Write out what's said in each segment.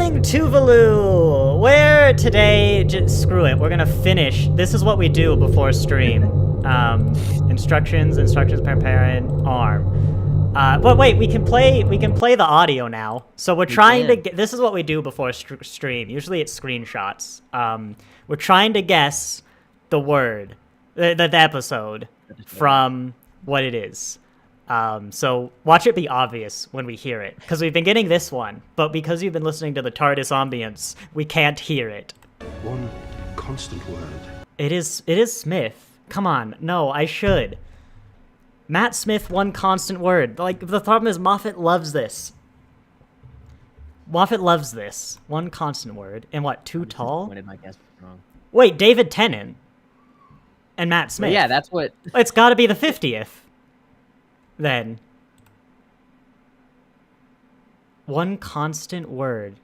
morning, Tuvalu! Where today, screw it, we're gonna finish. This is what we do before stream. Instructions, parent, arm. But wait, we can play the audio now. So we're trying to get, this is what we do before stream. Usually it's screenshots. We're trying to guess the word, the episode from what it is. So watch it be obvious when we hear it, because we've been getting this one, but because you've been listening to the TARDIS ambience, we can't hear it. One constant word. It is Smith. Come on, no, I should. Matt Smith, one constant word. Like, the problem is Moffat loves this. Moffat loves this. One constant word. And what, too tall? My guess was wrong. Wait, David Tennant and Matt Smith. Well, yeah, that's what... It's gotta be the 50th. Then. One constant word.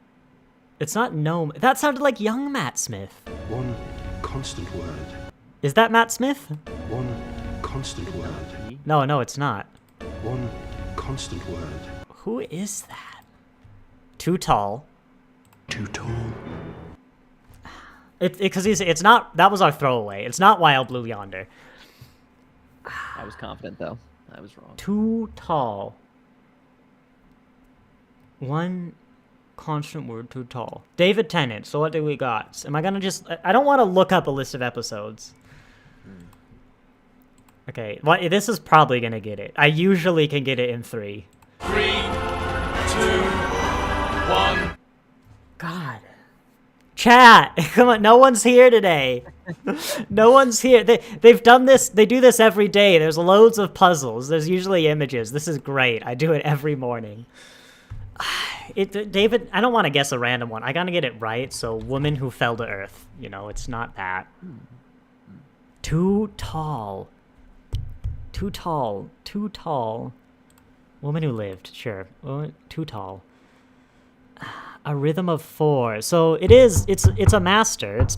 It's not no... That sounded like young Matt Smith. One constant word. Is that Matt Smith? One constant word. No, it's not. One constant word. Who is that? Too tall. Too tall. Because it's not... That was our throwaway. It's not Wild Blue Yonder. I was confident, though. I was wrong. Too tall. One constant word, too tall. David Tennant. So what do we got? Am I gonna just... I don't want to look up a list of episodes. Okay, well, this is probably gonna get it. I usually can get it in 3. 3, 2, 1. God. Chat! Come on, no one's here today. No one's here. They've done this, they do this every day. There's loads of puzzles. There's usually images. This is great. I do it every morning. David, I don't want to guess a random one. I gotta get it right, so woman who fell to earth. You know, it's not that. Too tall. Too tall. Too tall. Woman who lived, sure. Too tall. A rhythm of 4. So it's a master. It's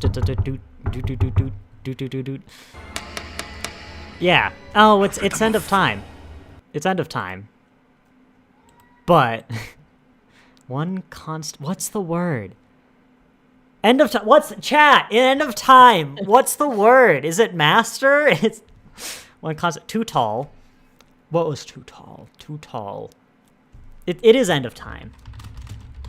yeah. Oh, it's end of time. It's end of time. But one constant. What's the word? End of time. What's chat? End of time. What's the word? Is it master? It's one constant. Too tall. What was too tall? Too tall. It is end of time.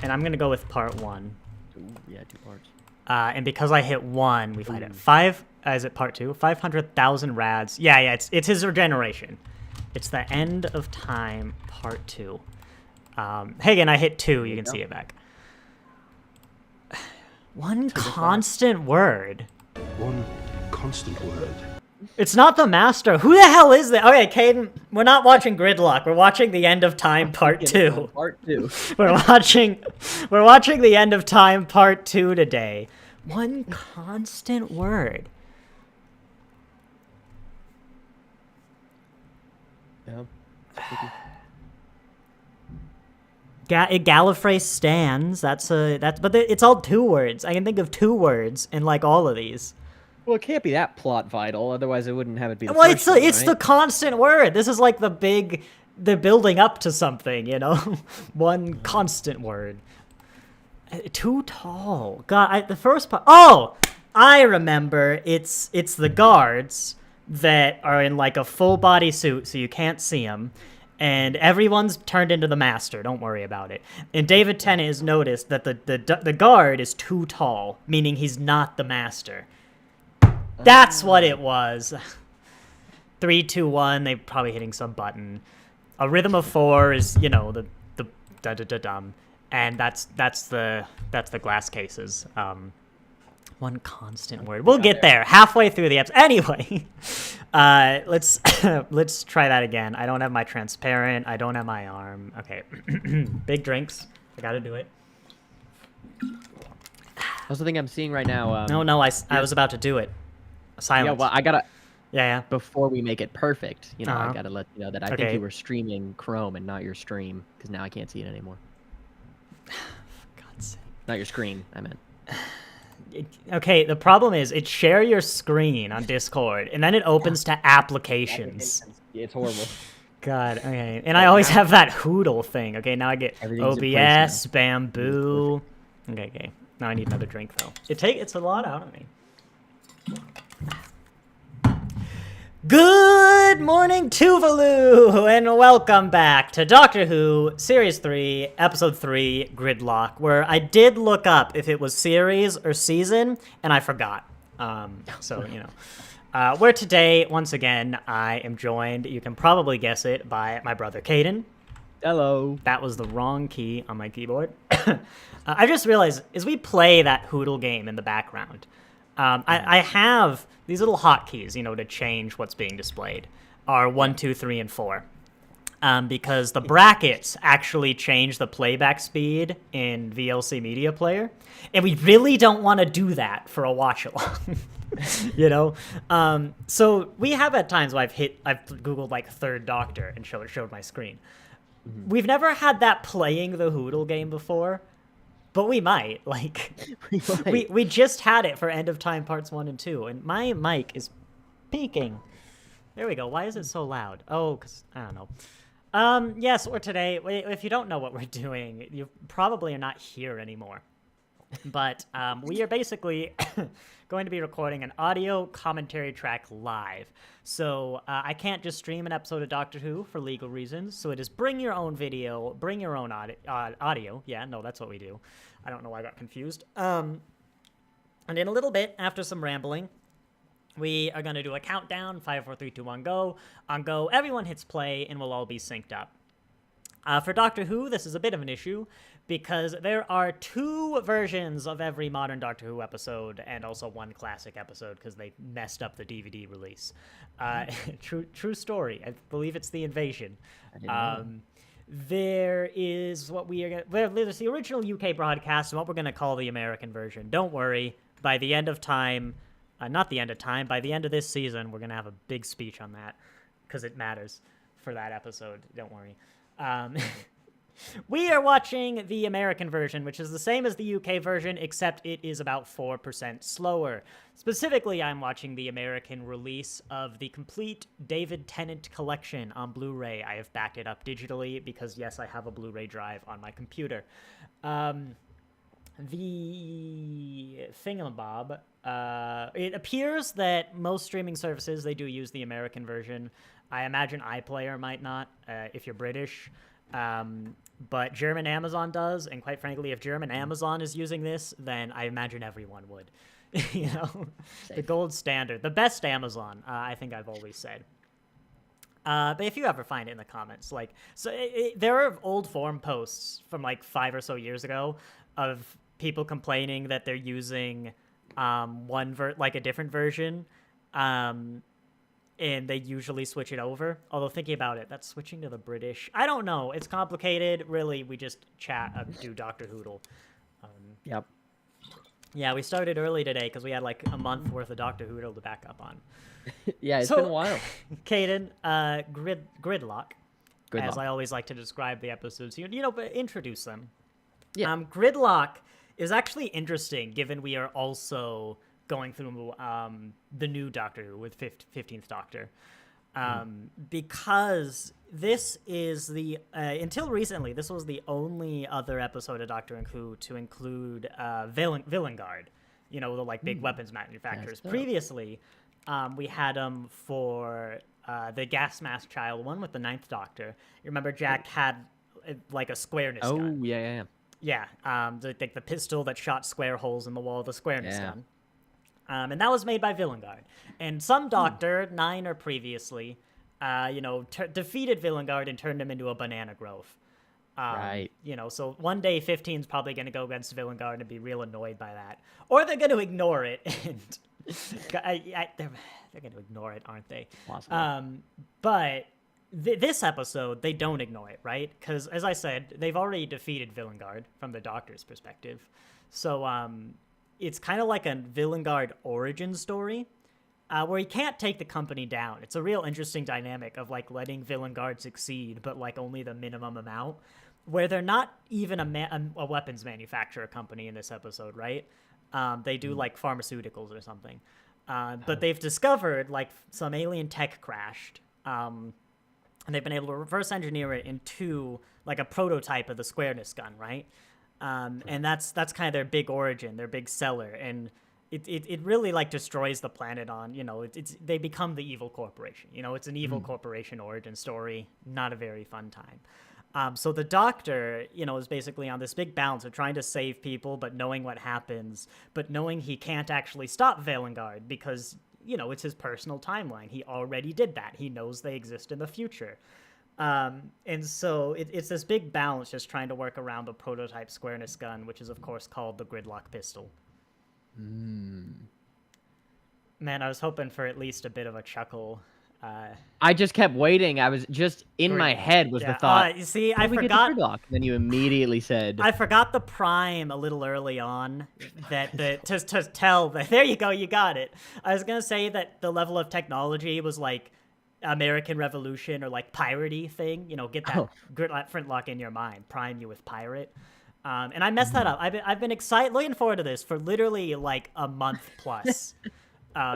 And I'm gonna go with part 1. Ooh, yeah, 2 parts. And because I hit 1, we find it. 5. Is it part 2? 500,000 rads. Yeah, it's his regeneration. It's the end of time, part 2. Hey, again, I hit 2. You can see it back. One constant word. One constant word. It's not the master. Who the hell is that? Okay, Caden, we're not watching Gridlock. We're watching the end of time part 2. Part 2. We're watching the end of time part 2 today. One constant word. Yeah. Gallifrey stands. But it's all 2 words. I can think of 2 words in like all of these. Well, it can't be that plot vital, otherwise it wouldn't have it be the Well, first one, it's right? the constant word. This is like the building up to something, you know? One constant word. Too tall. God, the first part. Oh, I remember. It's the guards that are in like a full body suit, so you can't see them. And everyone's turned into the master. Don't worry about it. And David Tennant has noticed that the guard is too tall, meaning he's not the master. That's what it was. 3, 2, 1. They're probably hitting some button. A rhythm of 4 is, you know, the da da da dum, and that's the glass cases. One constant word. We'll get there halfway through the episode. Anyway, let's try that again. I don't have my transparent. I don't have my arm. Okay, big drinks. I gotta do it. That's the thing I'm seeing right now. No, I was about to do it. Silence. Yeah, well, I gotta... Yeah. Before we make it perfect, you know, Uh-huh. I gotta let you know that I think you were streaming Chrome and not your stream, because now I can't see it anymore. For God's sake. Not your screen, I meant. Okay, the problem is it share your screen on Discord, and then it opens to applications. It's horrible. God, okay. And I always have that Hoodle thing. Okay, now I get Everything's in place OBS, Bamboo, Okay. Now I need another drink though. It's a lot out of me. Good morning, Tuvalu, and welcome back to Doctor Who Series 3, Episode 3, Gridlock, where I did look up if it was series or season, and I forgot. Where today, once again, I am joined, you can probably guess it, by my brother Caden. Hello. That was the wrong key on my keyboard. I just realized, as we play that Hoodle game in the background, I have these little hotkeys, to change what's being displayed, are 1, 2, 3, and 4. Because the brackets actually change the playback speed in VLC Media Player, and we really don't want to do that for a watch-along, So we have at times where I've Googled, like, Third Doctor and showed my screen. Mm-hmm. We've never had that playing the Hoodle game before, but we might. We just had it for End of Time Parts 1 and 2, and my mic is peaking. There we go. Why is it so loud? Oh, because I don't know. Yes, or today, if you don't know what we're doing, you probably are not here anymore. But we are basically going to be recording an audio commentary track live. So I can't just stream an episode of Doctor Who for legal reasons. So it is bring your own video, bring your own audio. Yeah, no, that's what we do. I don't know why I got confused. And in a little bit, after some rambling, we are going to do a countdown, 5, 4, 3, 2, 1, go. On go, everyone hits play, and we'll all be synced up. For Doctor Who, this is a bit of an issue, because there are 2 versions of every modern Doctor Who episode, and also 1 classic episode, because they messed up the DVD release. True story. I believe it's The Invasion. There is what we are going to... There's the original UK broadcast, and what we're going to call the American version. Don't worry, by the end of time... not the end of time, by the end of this season, we're going to have a big speech on that, because it matters for that episode. Don't worry. We are watching the American version, which is the same as the UK version, except it is about 4% slower. Specifically, I'm watching the American release of the complete David Tennant collection on Blu-ray. I have backed it up digitally because, yes, I have a Blu-ray drive on my computer. The thingamabob, it appears that most streaming services, they do use the American version. I imagine iPlayer might not, if you're British. But German Amazon does, and quite frankly, if German Amazon is using this, then I imagine everyone would. The gold standard, the best Amazon, I think I've always said. But if you ever find it in the comments, there are old forum posts from 5 or so years ago of people complaining that they're using a different version, and they usually switch it over. Although thinking about it, that's switching to the British. I don't know. It's complicated. Really, we just do Dr. Hoodle. Yep. Yeah, we started early today because we had a month worth of Dr. Hoodle to back up on. Yeah, it's been a while. Caden, Gridlock, as I always like to describe the episodes, but introduce them. Yeah. Gridlock is actually interesting, given we are also going through the new Doctor Who with 15th Doctor, because this is until recently, this was the only other episode of Doctor Who to include Villengard, the big weapons manufacturers. Previously, we had them for the gas mask child one with the 9th Doctor. You remember Jack had a squareness gun. Oh, yeah. Yeah, the pistol that shot square holes in the wall, the squareness gun. And that was made by Villengard. And some Doctor, 9 or previously, defeated Villengard and turned him into a banana grove. Right. So one day 15's probably going to go against Villengard and be real annoyed by that. Or they're going to ignore it. And they're going to ignore it, aren't they? Possibly. But this episode, they don't ignore it, right? Because, as I said, they've already defeated Villengard from the Doctor's perspective. So, it's kind of like a Villengard origin story, where he can't take the company down. It's a real interesting dynamic of letting Villengard succeed, but only the minimum amount, where they're not even a weapons manufacturer company in this episode, right? They do pharmaceuticals or something, but they've discovered some alien tech crashed, and they've been able to reverse engineer it into a prototype of the squareness gun, right? And that's kind of their big origin, their big seller, and it really like destroys the planet on, it's they become the evil corporation. It's an evil corporation origin story, not a very fun time. So the Doctor, is basically on this big balance of trying to save people, but knowing what happens, but knowing he can't actually stop Valengard because, it's his personal timeline. He already did that. He knows they exist in the future. And so it's this big balance just trying to work around the prototype squareness gun, which is, of course, called the Gridlock pistol. Man, I was hoping for at least a bit of a chuckle. I just kept waiting. I was just in my head was the thought. You see, I we forgot. Get the Gridlock? Then you immediately said. I forgot the prime a little early on. To tell that. There you go. You got it. I was gonna say that the level of technology was like American Revolution or like piratey thing. Get that Gridlock flintlock in your mind. Prime you with pirate. And I messed that up. I've been looking forward to this for literally like a month plus.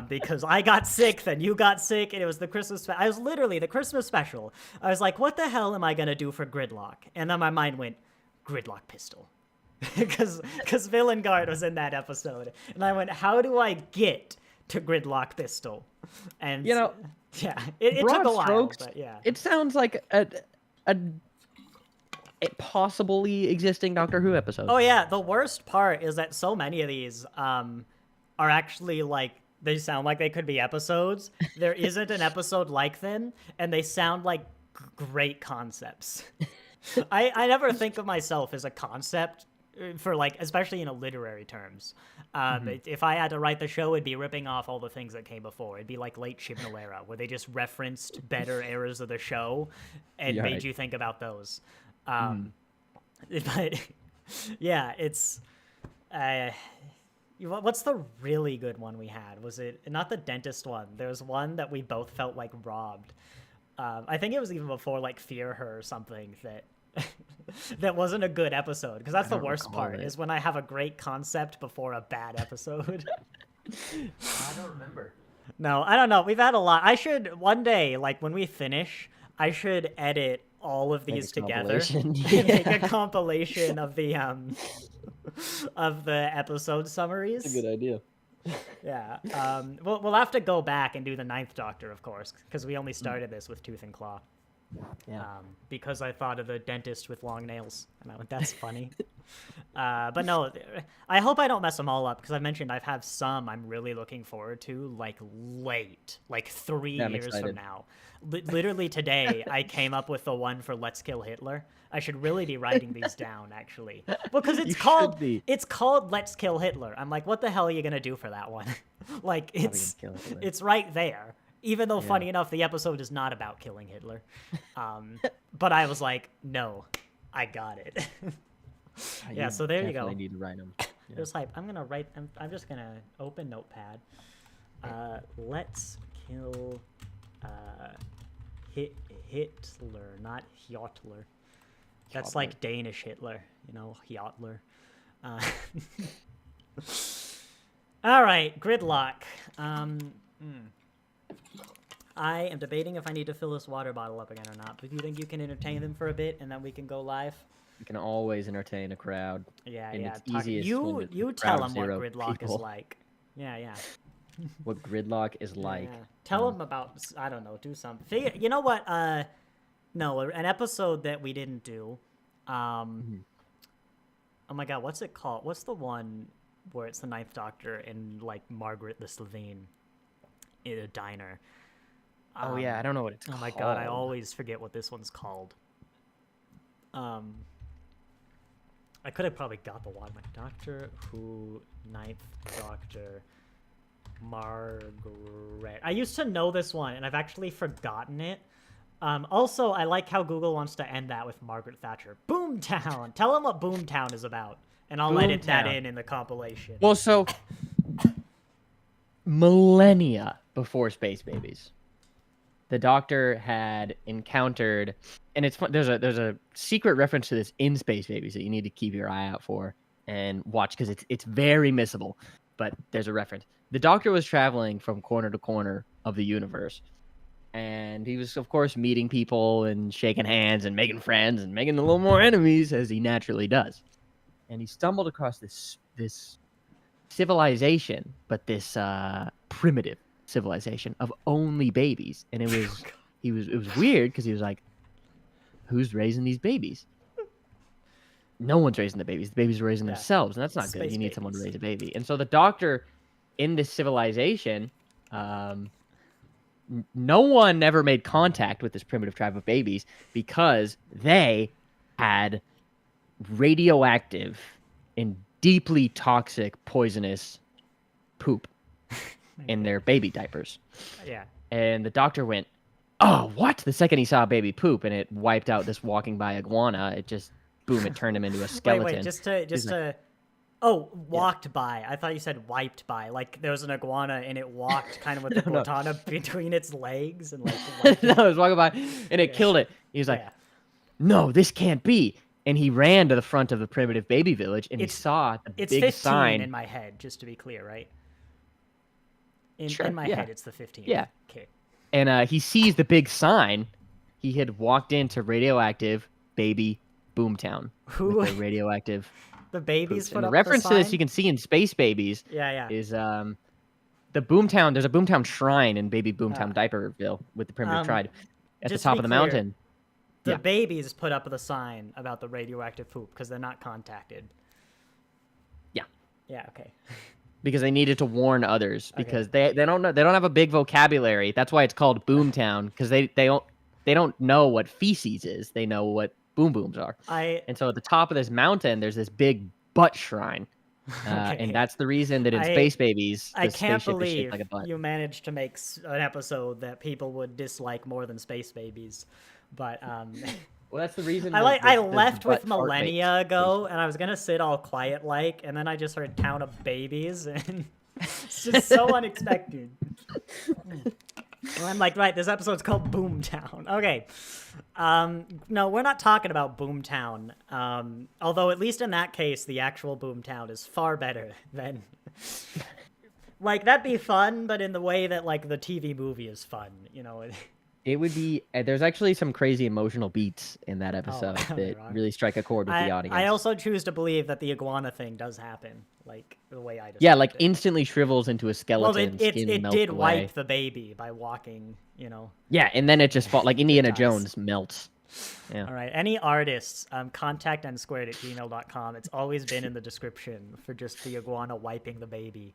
Because I got sick, then you got sick, and it was the Christmas I was literally the Christmas special. I was like, what the hell am I going to do for Gridlock? And then my mind went, Gridlock pistol. Because Valengard was in that episode. And I went, how do I get to Gridlock pistol? And, yeah, it took a while. Strokes, but yeah. It sounds like a possibly existing Doctor Who episode. Oh, yeah. The worst part is that so many of these are actually like, they sound like they could be episodes. There isn't an episode like them, and they sound like great concepts. I never think of myself as a concept for like, especially in literary terms. If I had to write the show, it'd be ripping off all the things that came before. It'd be like late Chibnall era, where they just referenced better eras of the show and made you think about those. But yeah, it's. What's the really good one we had? Was it not the dentist one? There was one that we both felt like robbed. I think it was even before like Fear Her or something that that wasn't a good episode, because that's the worst part is when I have a great concept before a bad episode. I don't remember. No, I don't know. We've had a lot. I should one day, like when we finish, I should edit all of these together and make a compilation of the episode summaries. That's a good idea. Yeah. We'll have to go back and do the Ninth Doctor, of course, because we only started this with Tooth and Claw. Yeah. Because I thought of the dentist with long nails, and I went, that's funny. But no, I hope I don't mess them all up, because I mentioned I've had some I'm really looking forward to, like late, like 3 years from now. Literally today, I came up with the one for Let's Kill Hitler. I should really be writing these down, actually, because it's called Let's Kill Hitler. I'm like, what the hell are you gonna do for that one? Like, it's right there. Even though, funny enough, the episode is not about killing Hitler. But I was like, no, I got it. Yeah, so there you go. I need to write them. It was hype. I'm just going to open Notepad. Let's kill Hitler, not Hjotler. That's like Danish Hitler, Hjotler. All right, Gridlock. I am debating if I need to fill this water bottle up again or not. But do you think you can entertain them for a bit and then we can go live? You can always entertain a crowd. Yeah, and yeah. It's easiest You tell them what Gridlock is like. Yeah, yeah. What Gridlock is like. Yeah. Tell them about, I don't know, do something. You know what? No, an episode that we didn't do. Oh my god, what's it called? What's the one where it's the Ninth Doctor and like Margaret the Slovene in a diner? Oh yeah, I don't know what it's called. Oh my god, I always forget what this one's called. I could have probably got the one, like Doctor Who, Ninth Doctor, Margaret. I used to know this one, and I've actually forgotten it. Also, I like how Google wants to end that with Margaret Thatcher. Boomtown! Tell them what Boomtown is about, and I'll edit that in the compilation. Well, so millennia before Space Babies, the Doctor had encountered, and it's fun, there's a secret reference to this in Space Babies that you need to keep your eye out for and watch, because it's very missable, but there's a reference. The Doctor was traveling from corner to corner of the universe, and he was, of course, meeting people and shaking hands and making friends and making a little more enemies, as he naturally does. and he stumbled across this civilization, but this primitive civilization of only babies, and it was weird because he was like, "Who's raising these babies?" No one's raising the babies. The babies are raising themselves, and that's not good. Space You need someone to babies. raise a baby. And so the doctor in this civilization, no one ever made contact with this primitive tribe of babies because they had radioactive and deeply toxic, poisonous poop in their baby diapers. Yeah. And the doctor went, "Oh, what?" The second he saw a baby poop, and it wiped out this walking by iguana. It just, boom, it turned him into a skeleton. Wait, just to. Oh, walked by. I thought you said wiped by. Like there was an iguana and it walked kind of with the katana between its legs and like. No, it was walking by and it killed it. He was like, "No, this can't be." And he ran to the front of the primitive baby village and he saw the it's big 15 sign. in my head, just to be clear, right? In my yeah. head, it's the 15. Yeah. Okay. And he sees the big sign. He had walked into radioactive baby Boomtown with the radioactive. The babies put and up the reference the to sign? this you can see in Space Babies. Yeah. Is the Boomtown? There's a Boomtown shrine in Baby Boomtown Diaperville with the primitive tribe at the just top to of the be clear, mountain. The babies put up the sign about the radioactive poop because they're not contacted. Yeah. Yeah. Okay. Because they needed to warn others because they don't know, they don't have a big vocabulary. That's why it's called Boomtown, because they don't know what feces is. They know what boom booms are. And so at the top of this mountain, there's this big butt shrine. And that's the reason that in Space Babies, the I can't spaceship is shaped believe like a butt. you managed to make an episode that people would dislike more than Space Babies. But well, that's the reason. I left with millennia ago, and I was gonna sit all quiet like, and then I just heard "Town of Babies," and it's just so unexpected. Well, I'm like, right, this episode's called Boomtown. Okay. No, we're not talking about Boomtown. Although at least in that case, the actual Boomtown is far better than. Like that'd be fun, but in the way that like the TV movie is fun, you know. It would be. There's actually some crazy emotional beats in that episode that really strike a chord with the audience. I also choose to believe that the iguana thing does happen, like the way I described Yeah, like it. instantly shrivels into a skeleton. Well, skin it melts did away. wipe the baby by walking, you know. Yeah, and then it just falls like Indiana Jones melts. Yeah. All right. Any artists, contact nsquared@gmail.com. It's always been in the description for just the iguana wiping the baby.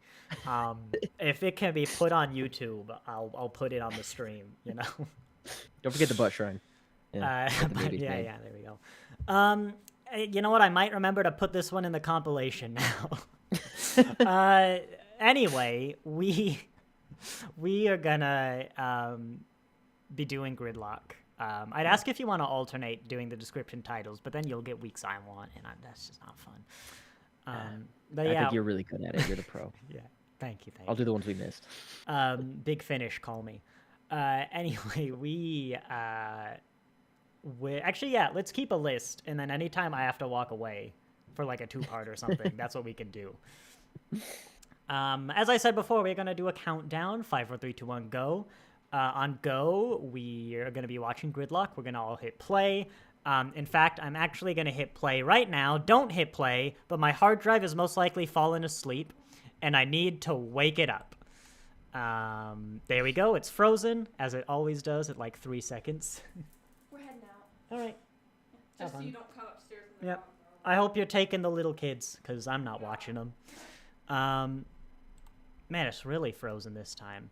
If it can be put on YouTube, I'll put it on the stream, you know. Don't forget the butt shrine. Yeah, there we go. You know what? I might remember to put this one in the compilation now. Anyway, we are gonna be doing Gridlock. I'd ask if you want to alternate doing the description titles, but then you'll get weeks I want, and that's just not fun. But I think you're really good at it. You're the pro. Yeah, thank you. I'll do the ones we missed. Big Finish, call me. Anyway, actually, yeah, let's keep a list, and then anytime I have to walk away for like a 2-part or something, that's what we can do. As I said before, we're gonna do a countdown: 5, 4, 3, 2, 1, go. On go, we are gonna be watching Gridlock. We're gonna all hit play. In fact, I'm actually gonna hit play right now. Don't hit play, but my hard drive is most likely fallen asleep, and I need to wake it up. There we go. It's frozen, as it always does at like 3 seconds. We're heading out. All right. Just so you don't come upstairs in the Yep. I hope you're taking the little kids, because I'm not watching them. Man, it's really frozen this time.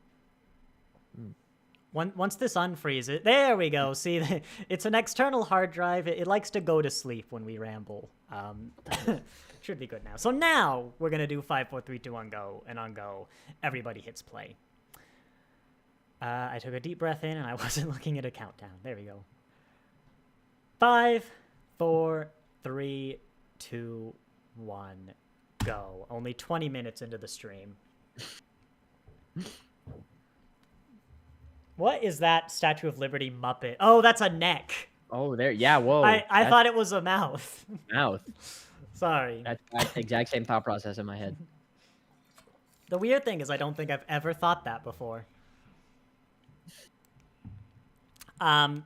Once this unfreezes, there we go. See, it's an external hard drive. It likes to go to sleep when we ramble. Should be good now. So now we're going to do 5, 4, 3, 2, 1, go. And on go, everybody hits play. I took a deep breath in and I wasn't looking at a countdown. There we go. 5, 4, 3, 2, 1, go. Only 20 minutes into the stream. What is that Statue of Liberty Muppet? Oh, that's a neck. Oh, there. Yeah, whoa. I thought it was a mouth. Mouth. Sorry. That's the exact same thought process in my head. The weird thing is I don't think I've ever thought that before.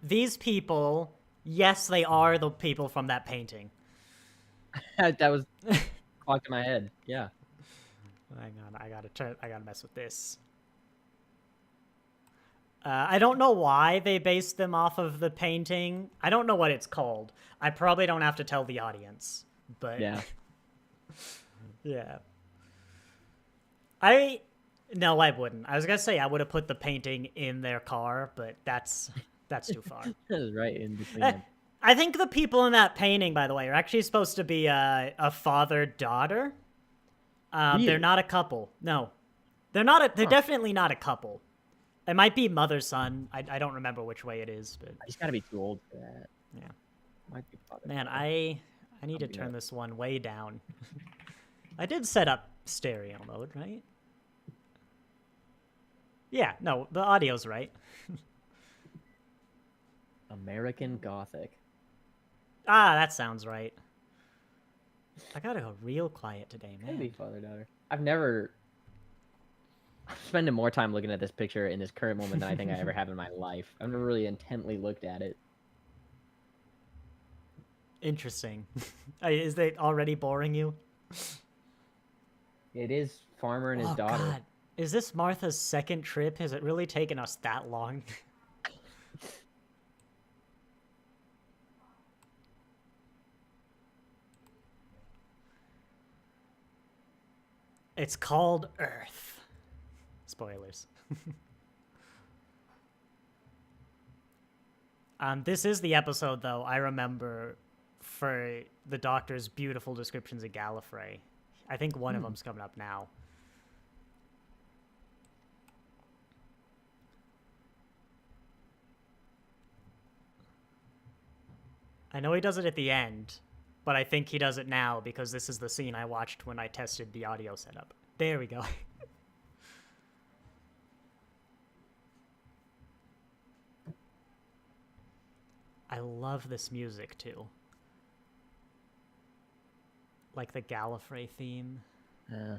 These people, yes, they are the people from that painting. That was clocked in my head. Yeah. Hang on, I gotta mess with this. I don't know why they based them off of the painting. I don't know what it's called. I probably don't have to tell the audience, but Yeah. yeah. No, I wouldn't. I was gonna say I would have put the painting in their car, but that's too far. That is right in between Eh, them. I think the people in that painting, by the way, are actually supposed to be a father-daughter. They're Really? not a couple. No, they're not. They're definitely not a couple. It might be mother-son. I don't remember which way it is, but He's got to be too old for that. yeah. Might be father. Man, I need to turn this one way down. I did set up stereo mode, right? Yeah, no, the audio's right. American Gothic. Ah, that sounds right. I gotta go real quiet today, man. Maybe father-daughter. I'm spending more time looking at this picture in this current moment than I think I ever have in my life. I've never really intently looked at it. Interesting. Is it already boring you? It is Farmer and his daughter. God. Is this Martha's second trip? Has it really taken us that long? It's called Earth. Spoilers. This is the episode, though, I remember for the Doctor's beautiful descriptions of Gallifrey. I think one of them's coming up now. I know he does it at the end, but I think he does it now because this is the scene I watched when I tested the audio setup. There we go. I love this music, too. Like the Gallifrey theme. Yeah.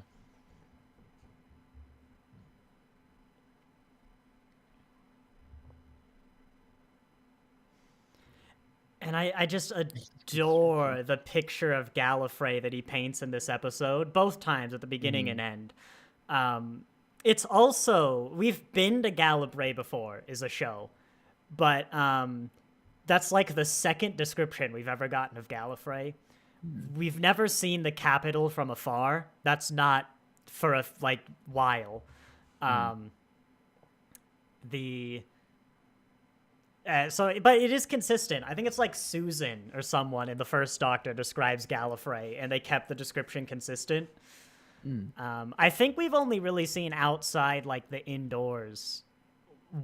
And I just adore the picture of Gallifrey that he paints in this episode, both times at the beginning and end. It's also, we've been to Gallifrey before, is a show, but that's like the second description we've ever gotten of Gallifrey. We've never seen the capital from afar. That's not for a while. But it is consistent. I think it's like Susan or someone in the first Doctor describes Gallifrey, and they kept the description consistent. I think we've only really seen outside, like, the indoors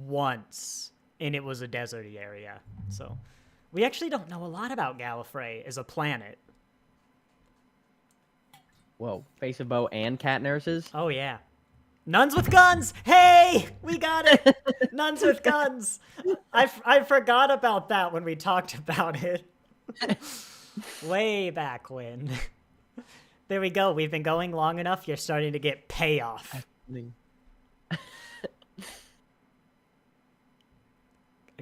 once, and it was a deserty area. So we actually don't know a lot about Gallifrey as a planet. Whoa, face of bow and cat nurses? Oh, yeah. Nuns with guns! Hey! We got it! Nuns with guns! I forgot about that when we talked about it. Way back when. There we go. We've been going long enough. You're starting to get payoff.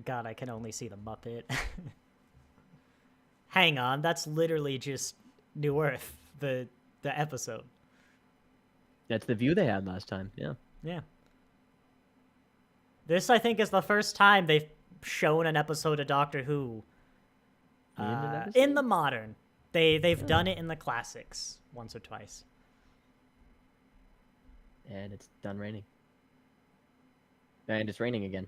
God, I can only see the Muppet. Hang on. That's literally just New Earth, the episode. That's the view they had last time, yeah. Yeah. This, I think, is the first time they've shown an episode of Doctor Who in the modern. They've done it in the classics once or twice. And it's done raining. And it's raining again.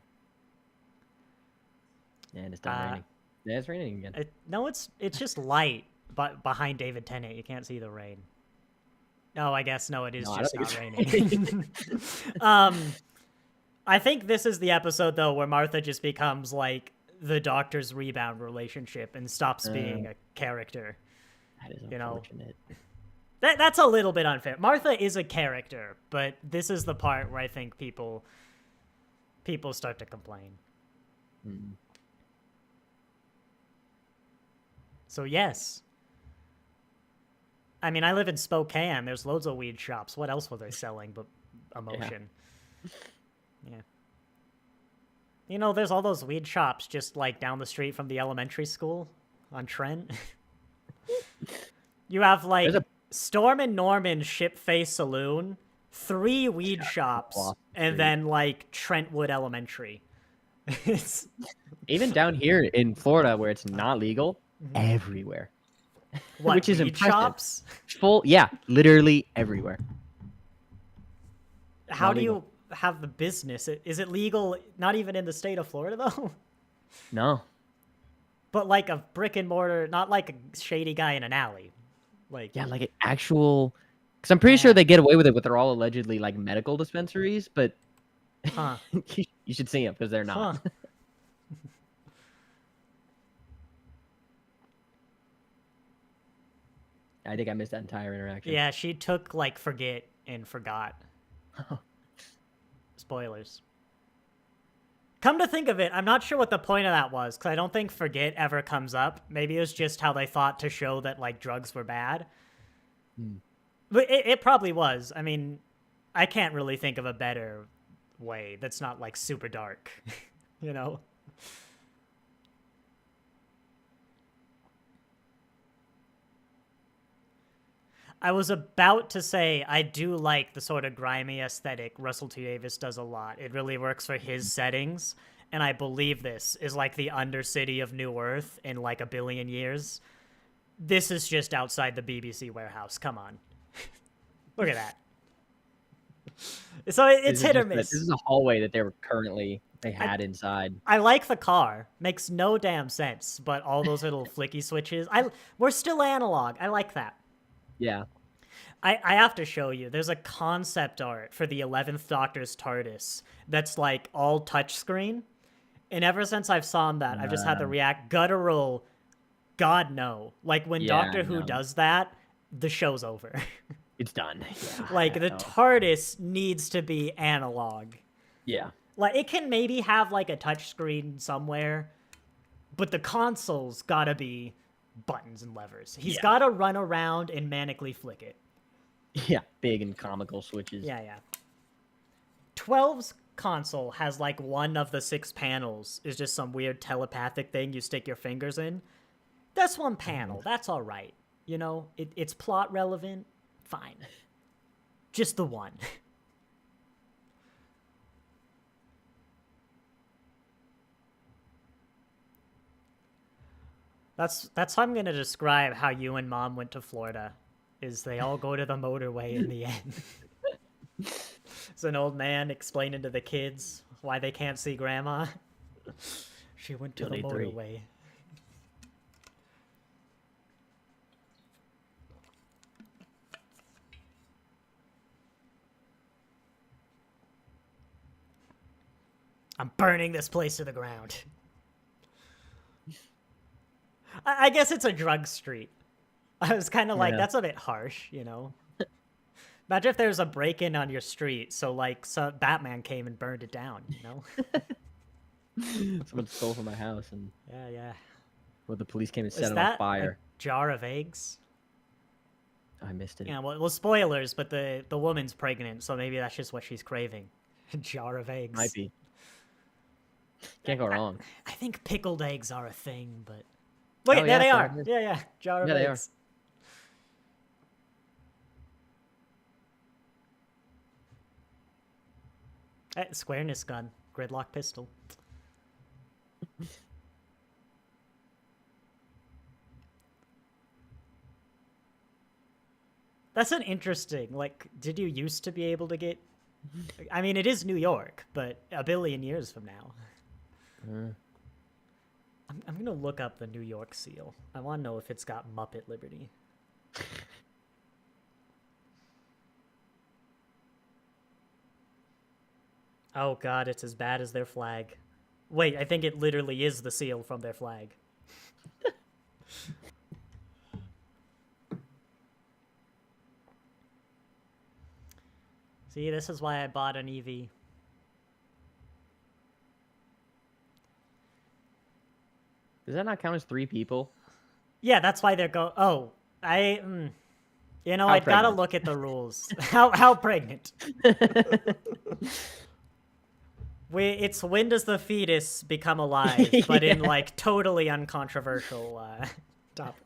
And it's done raining. Yeah, it's raining again. No, it's just light, but behind David Tennant, you can't see the rain. No, I guess no, it is just not raining. I think this is the episode though where Martha just becomes like the Doctor's rebound relationship and stops being a character. That is unfortunate. That's a little bit unfair. Martha is a character, but this is the part where I think people start to complain. So yes. I mean, I live in Spokane. There's loads of weed shops. What else were they selling but emotion? Yeah. You know, there's all those weed shops just, like, down the street from the elementary school on Trent. You have like There's Storm and Norman Shipface Saloon, 3 weed shops, off the and street. then like Trentwood Elementary. It's Even down here in Florida, where it's not legal, everywhere. what, Which is weed impressive. shops? Yeah, literally everywhere. How Not do legal. you have the business? Is it legal? Not even in the state of Florida though. No. But like a brick and mortar, not like a shady guy in an alley. Like Yeah, like an actual. Because I'm pretty sure they get away with it, but they're all allegedly like medical dispensaries. But huh? you should see them because they're not. Huh. I think I missed that entire interaction. Yeah, she took like forget and forgot. Spoilers. Come to think of it, I'm not sure what the point of that was, because I don't think forget ever comes up. Maybe it was just how they thought to show that like drugs were bad. But it probably was. I mean, I can't really think of a better way that's not like super dark, you know? I was about to say I do like the sort of grimy aesthetic Russell T Davies does a lot. It really works for his settings, and I believe this is like the Undercity of New Earth in like a billion years. This is just outside the BBC warehouse. Come on. Look at that. So it's hit or miss. This is a hallway that they had inside. I like the car. Makes no damn sense, but all those little flicky switches. We're still analog. I like that. Yeah. I have to show you. There's a concept art for the 11th Doctor's TARDIS that's like all touchscreen. And ever since I've saw that, I've just had to react guttural, God no. Like when Doctor Who does that, the show's over. It's done. Yeah, like the TARDIS needs to be analog. Yeah. Like it can maybe have like a touchscreen somewhere, but the console's gotta be buttons and levers. He's gotta run around and manically flick it. Yeah, big and comical switches. Yeah. 12's console has like one of the 6 panels is just some weird telepathic thing you stick your fingers in. That's one panel. That's all right. You know, it's plot relevant. Fine. Just the one. That's how I'm gonna describe how you and Mom went to Florida. Is they all go to the motorway in the end. It's an old man explaining to the kids why they can't see Grandma. She went to the motorway. I'm burning this place to the ground. I guess it's a drug street. I was kind of like, that's a bit harsh, you know? Imagine if there's a break-in on your street, so like Batman came and burned it down, you know? Someone stole from my house and Yeah. well, the police came and set Is it that on fire. a jar of eggs? I missed it. Yeah, well, spoilers, but the woman's pregnant, so maybe that's just what she's craving. A jar of eggs. Might be. Can't go wrong. I think pickled eggs are a thing, but... Look, there they are. Yeah. Jar of eggs. They are. Squareness gun. Gridlock pistol. That's an interesting, like, did you used to be able to get... I mean, it is New York, but a billion years from now. I'm going to look up the New York seal. I want to know if it's got Muppet Liberty. Oh god, it's as bad as their flag. Wait, I think it literally is the seal from their flag. See, this is why I bought an EV. Does that not count as 3 people? Yeah, that's why they're Oh, you know, How I've got to pregnant? look at the rules. How pregnant? It's when does the fetus become alive, but in like totally uncontroversial topic.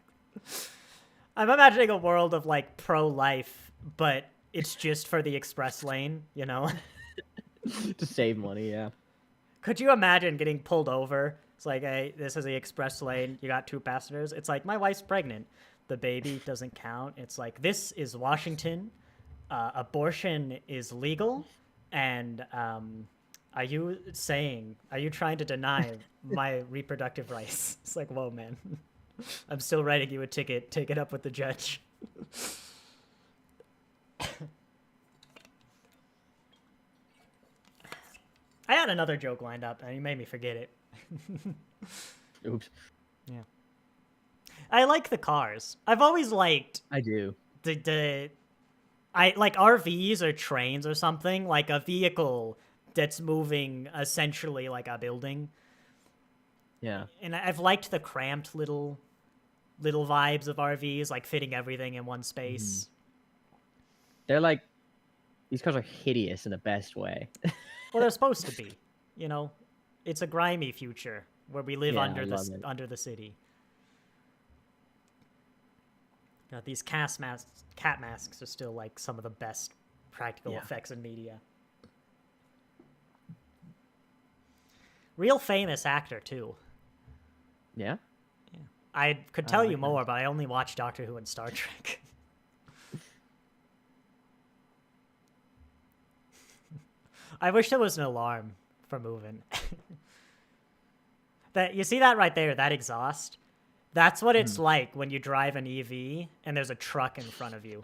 I'm imagining a world of like pro-life, but it's just for the express lane, you know? To save money, yeah. Could you imagine getting pulled over? It's like, hey, this is the express lane. You got 2 passengers. It's like, my wife's pregnant. The baby doesn't count. It's like, this is Washington. Abortion is legal. And are you trying to deny my reproductive rights? It's like, whoa, man. I'm still writing you a ticket. Take it up with the judge. I had another joke lined up, and you made me forget it. Oops. Yeah. I like the cars. I've always liked I do. I like RVs or trains or something, like a vehicle that's moving essentially like a building. Yeah. And I've liked the cramped little vibes of RVs, like fitting everything in one space. They're like, these cars are hideous in the best way. Well, they're supposed to be, you know. It's a grimy future where we live Yeah, I under love it. under the city. These cat masks are still like some of the best practical Yeah. effects in media. Real famous actor too. Yeah. I could tell you like more, those. but I only watch Doctor Who and Star Trek. I wish there was an alarm for moving. That you see that right there, that exhaust? That's what it's like when you drive an EV and there's a truck in front of you.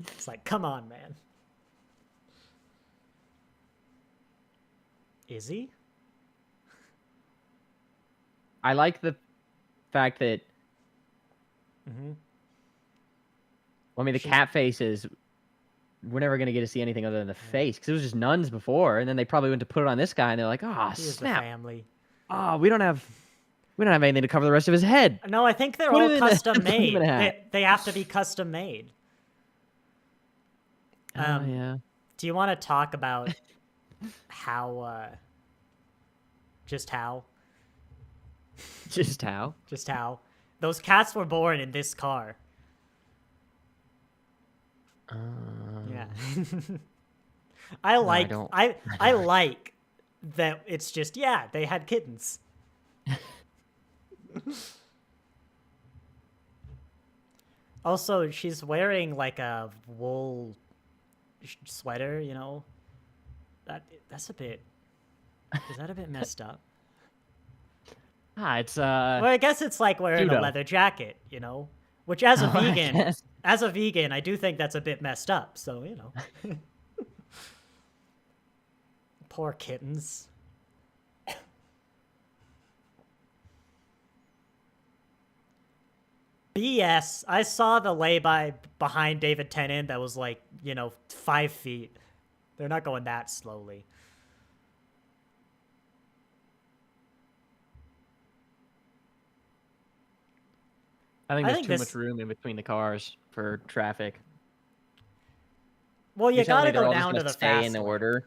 It's like, come on, man. Is he? I like the fact that, I mean, the cat faces, we're never going to get to see anything other than the face, because it was just nuns before, and then they probably went to put it on this guy, and they're like, oh, Here's the snap. family. Oh, we don't have anything to cover the rest of his head. No, I think they're Put him all in a- custom put him made. in a hat. They have to be custom made. Yeah. Do you want to talk about how, just how Just how? those cats were born in this car? Yeah. I like don't- I like that it's just, yeah, they had kittens. Also, she's wearing like a wool sweater, you know. That's a bit. Is that a bit messed up? It's Well, I guess it's like wearing judo. a leather jacket, you know. Which, as a I vegan, guess. I do think that's a bit messed up. So you know. Poor kittens. BS. I saw the lay-by behind David Tennant that was like, 5 feet. They're not going that slowly. I think I there's think too this- much room in between the cars for traffic. Well, you You're telling gotta me they're go all just down to gonna the stay fast in lane. order.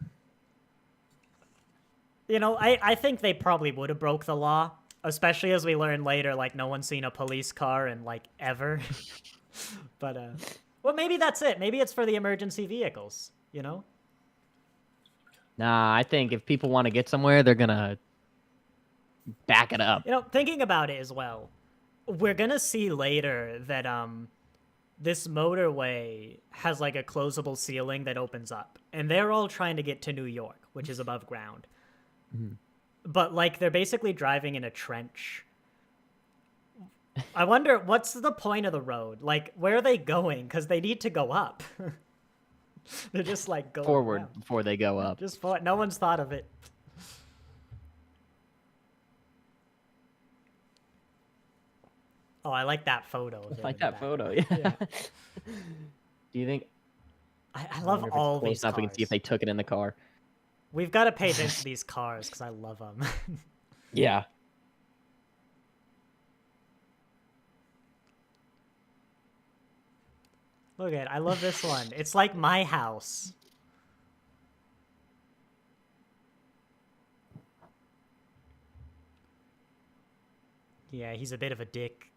I think they probably would have broke the law, especially as we learn later, like, no one's seen a police car in, like, ever. But, well, maybe that's it. Maybe it's for the emergency vehicles, you know? Nah, I think if people want to get somewhere, they're gonna back it up. Thinking about it as well, we're gonna see later that, this motorway has, like, a closable ceiling that opens up. And they're all trying to get to New York, which is above ground. But, like, they're basically driving in a trench. I wonder, what's the point of the road? Like, where are they going? Because they need to go up. They're just, like, going Forward down. before they go up. Just forward. No one's thought of it. Oh, I like that photo. of I it like in the that back. photo. Yeah. Yeah. Do you think? I love wonder if it's all close these enough cars. we can see if they took it in the car. We've got to pay attention to these cars because I love them. Yeah. Look at it. I love this one. It's like my house. Yeah, he's a bit of a dick.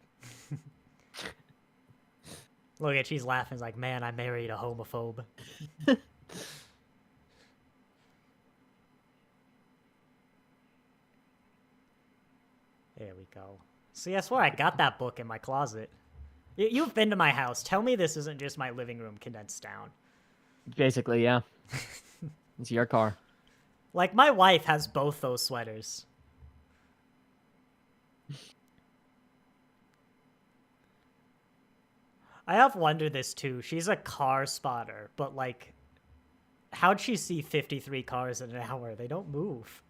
Look at, she's laughing. It's like, man, I married a homophobe. There we go. See, I swear I got that book in my closet. You've been to my house. Tell me this isn't just my living room condensed down. Basically, yeah. It's your car. Like, my wife has both those sweaters. I have wondered this too. She's a car spotter, but like, how'd she see 53 cars in an hour? They don't move.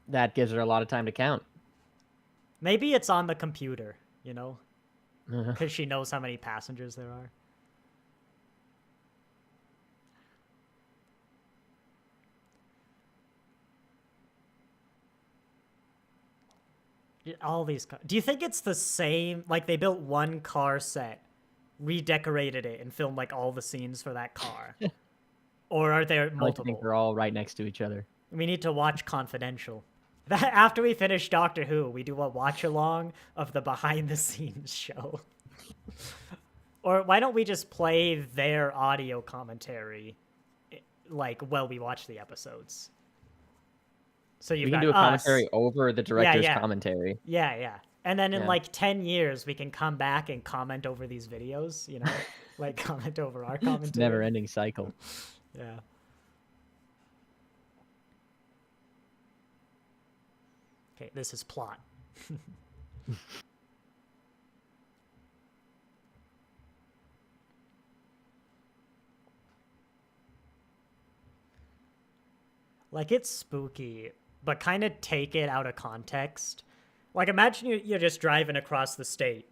That gives her a lot of time to count. Maybe it's on the computer, you know? Uh-huh. Because she knows how many passengers there are. All these cars. Do you think it's the same? Like, they built one car set, redecorated it, and filmed like all the scenes for that car? Or are there I like to multiple? think they're all right next to each other. We need to watch Confidential. After we finish Doctor Who, we do a watch along of the behind the scenes show. Or why don't we just play their audio commentary, like, while we watch the episodes? So you We can can do a commentary over the director's yeah. commentary. Yeah, yeah. And then in Yeah. like 10 years, we can come back and comment over these videos, you know? Like, comment over our commentary. It's a never-ending cycle. Yeah. Okay, this is plot. Like, it's spooky, but kind of take it out of context. Like, imagine you're just driving across the state.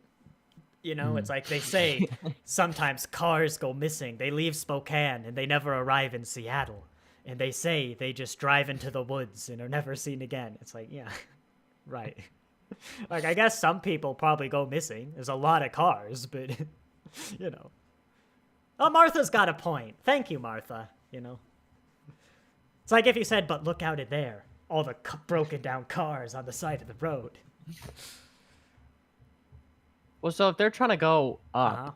You know, it's like they say sometimes cars go missing. They leave Spokane and they never arrive in Seattle. And they say they just drive into the woods and are never seen again. It's like, yeah, right. Like, I guess some people probably go missing. There's a lot of cars, but, you know. Oh, Martha's got a point. Thank you, Martha, you know. It's like if you said, but look out at there. All the broken down cars on the side of the road. Well, so if they're trying to go up, Uh-huh.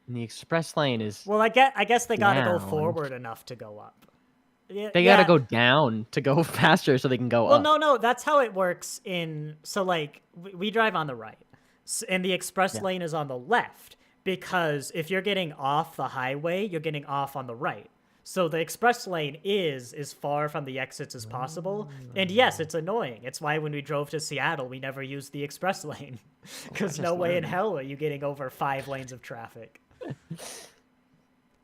and the express lane is... Well, I guess they gotta go Down. forward enough to go up. Yeah, They gotta go down to go faster so they can go Well, up. no, that's how it works in... So, like, we drive on the right, and the express lane is on the left, because if you're getting off the highway, you're getting off on the right. So the express lane is as far from the exits as possible. And yes, it's annoying. It's why when we drove to Seattle, we never used the express lane. Because no way in hell are you getting over 5 lanes of traffic.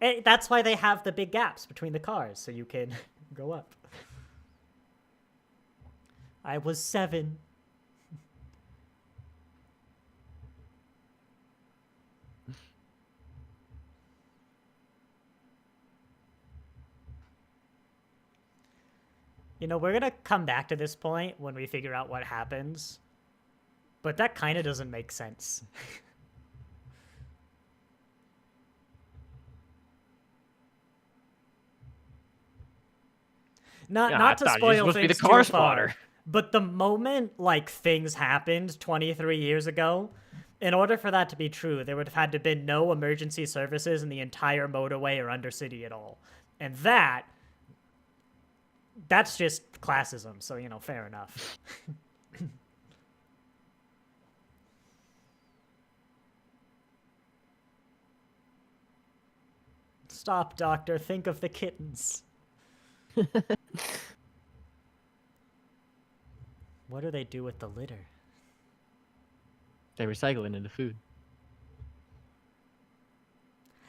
And that's why they have the big gaps between the cars, so you can go up. I was 7. You know, we're gonna come back to this point when we figure out what happens. But that kind of doesn't make sense. Not to spoil things the car too far, spotter. but the moment, like, things happened 23 years ago, in order for that to be true, there would have had to have been no emergency services in the entire motorway or undercity at all. And that's just classism, so, you know, fair enough. Stop, doctor. Think of the kittens. What do they do with the litter? They recycle it into food.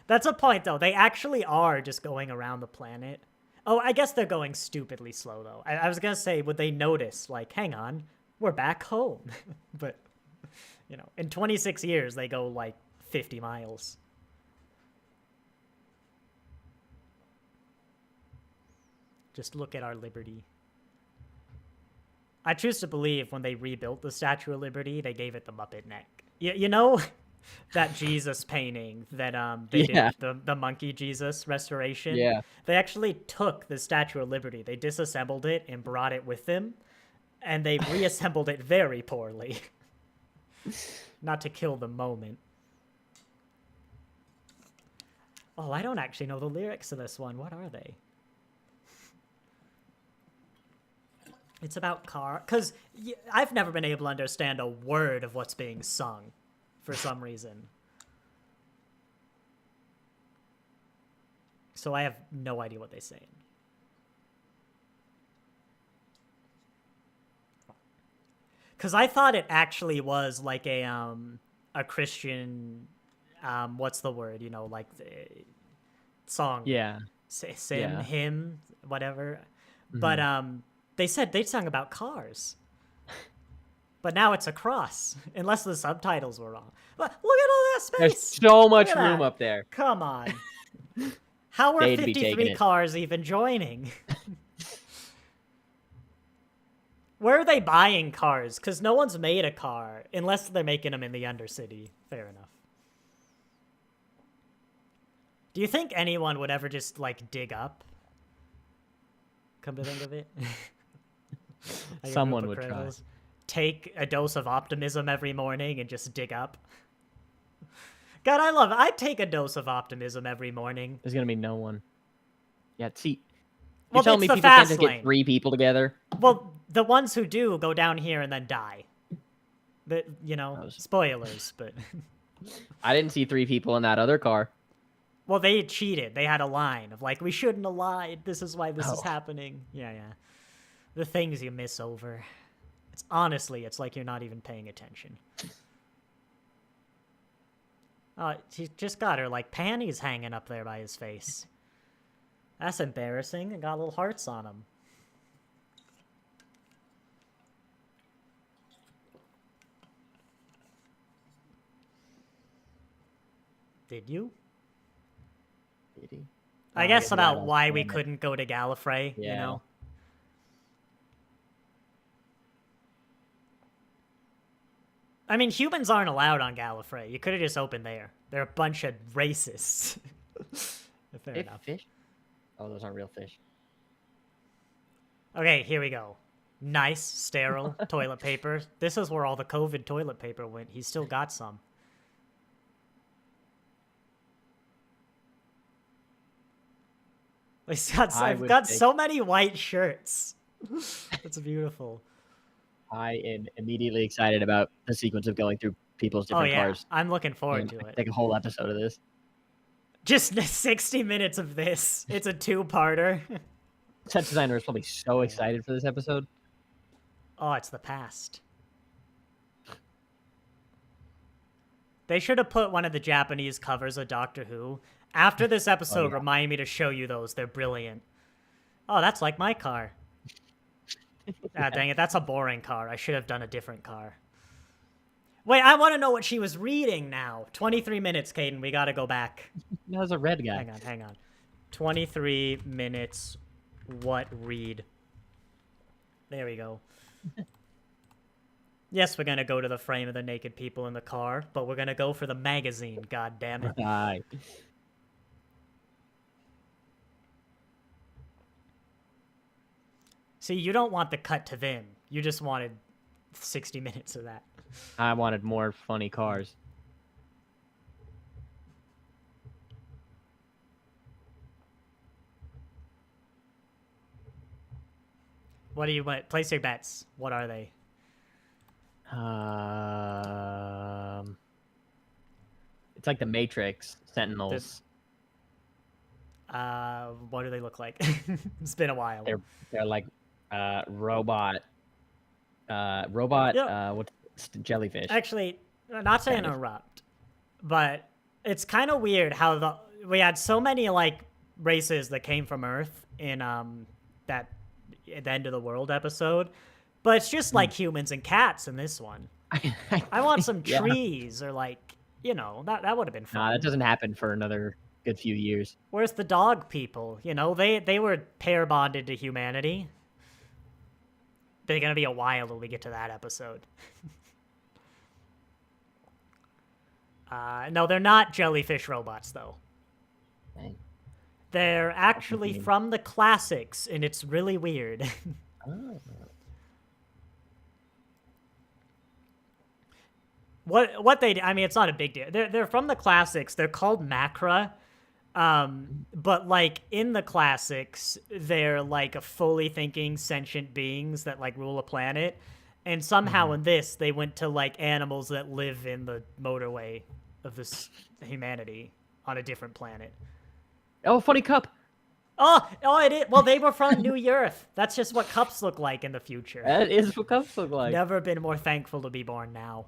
That's a point, though. They actually are just going around the planet. Oh, I guess they're going stupidly slow, though. I was going to say, would they notice, like, hang on, we're back home. But, you know, in 26 years, they go, like, 50 miles. Just look at our liberty. I choose to believe when they rebuilt the Statue of Liberty, they gave it the Muppet neck. You know that Jesus painting that they did, the monkey Jesus restoration? Yeah. They actually took the Statue of Liberty, they disassembled it and brought it with them, and they reassembled it very poorly. Not to kill the moment. Oh, I don't actually know the lyrics of this one. What are they? It's about car. Because I've never been able to understand a word of what's being sung for some reason. So I have no idea what they're saying. Because I thought it actually was like a Christian, what's the word? You know, like the song. Yeah. Sim, Yeah. hymn, whatever. Mhm. But they said they sung about cars. But now it's a cross, unless the subtitles were wrong. But look at all that space. There's so Look much at room that. up there. Come on. How are They'd be taking 53 it. cars even joining? Where are they buying cars? Because no one's made a car, unless they're making them in the Undercity. Fair enough. Do you think anyone would ever just, like, dig up? Come to think of it. Like a Someone group of would try. criminals. Take a dose of optimism every morning and just dig up. God, I love it. I'd take a dose of optimism every morning. There's gonna be no one. Yeah, see. Well, You're telling it's me the people can't fast just lane. get 3 people together? Well, the ones who do go down here and then die. The, you know, Those- spoilers, but... I didn't see 3 people in that other car. Well, they cheated. They had a line of like, we shouldn't have lied. This is why this is Oh. happening. Yeah, yeah. The things you miss over. It's honestly, it's like you're not even paying attention. Oh, he just got her like panties hanging up there by his face. That's embarrassing. And got little hearts on them. Did you? Did he? I Oh, guess yeah, about right, why we damn it. couldn't go to Gallifrey, you Yeah. know? I mean, humans aren't allowed on Gallifrey. You could have just opened there. They're a bunch of racists. Fair Hey, enough. fish? Oh, those aren't real fish. Okay, here we go. Nice, sterile toilet paper. This is where all the COVID toilet paper went. He's still got some. I've got so many white shirts. It's beautiful. I am immediately excited about the sequence of going through people's Oh different yeah, cars. I'm looking forward And to I could it. take a whole episode of this. Just 60 minutes of this. It's a two-parter. Set designer is probably so excited for this episode. Oh, it's the past. They should have put one of the Japanese covers of Doctor Who. After this episode, remind me to show you those. They're brilliant. Oh, that's like my car. Ah, dang it. That's a boring car. I should have done a different car. Wait, I want to know what she was reading now. 23 minutes, Caden. We got to go back. That was a red guy. Hang on. 23 minutes. What read? There we go. Yes, we're going to go to the frame of the naked people in the car, but we're going to go for the magazine, god damn it. Aye. See, you don't want the cut to them. You just wanted 60 minutes of that. I wanted more funny cars. What do you want? Place your bets. What are they? It's like the Matrix Sentinels. What do they look like? It's been a while. They're like robot. Yeah. What's jellyfish? Actually, not to interrupt, but it's kind of weird how we had so many like races that came from Earth in that the end of the world episode, but it's just like humans and cats in this one. I want some Yeah. trees or like, you know, that would have been fun. Nah, that doesn't happen for another good few years. Where's the dog people? You know, they were pair bonded to humanity. They're gonna be a while till we get to that episode. No, they're not jellyfish robots though. Dang. They're actually mean. from the classics, and it's really weird. Oh. What they? I mean, it's not a big deal. They're from the classics. They're called Macra, But like in the classics, they're like fully thinking sentient beings that like rule a planet. And somehow in this, they went to like animals that live in the motorway of this humanity on a different planet. Oh, funny cup. Oh, it is. Well, they were from New Earth. That's just what cups look like in the future. That is what cups look like. Never been more thankful to be born now.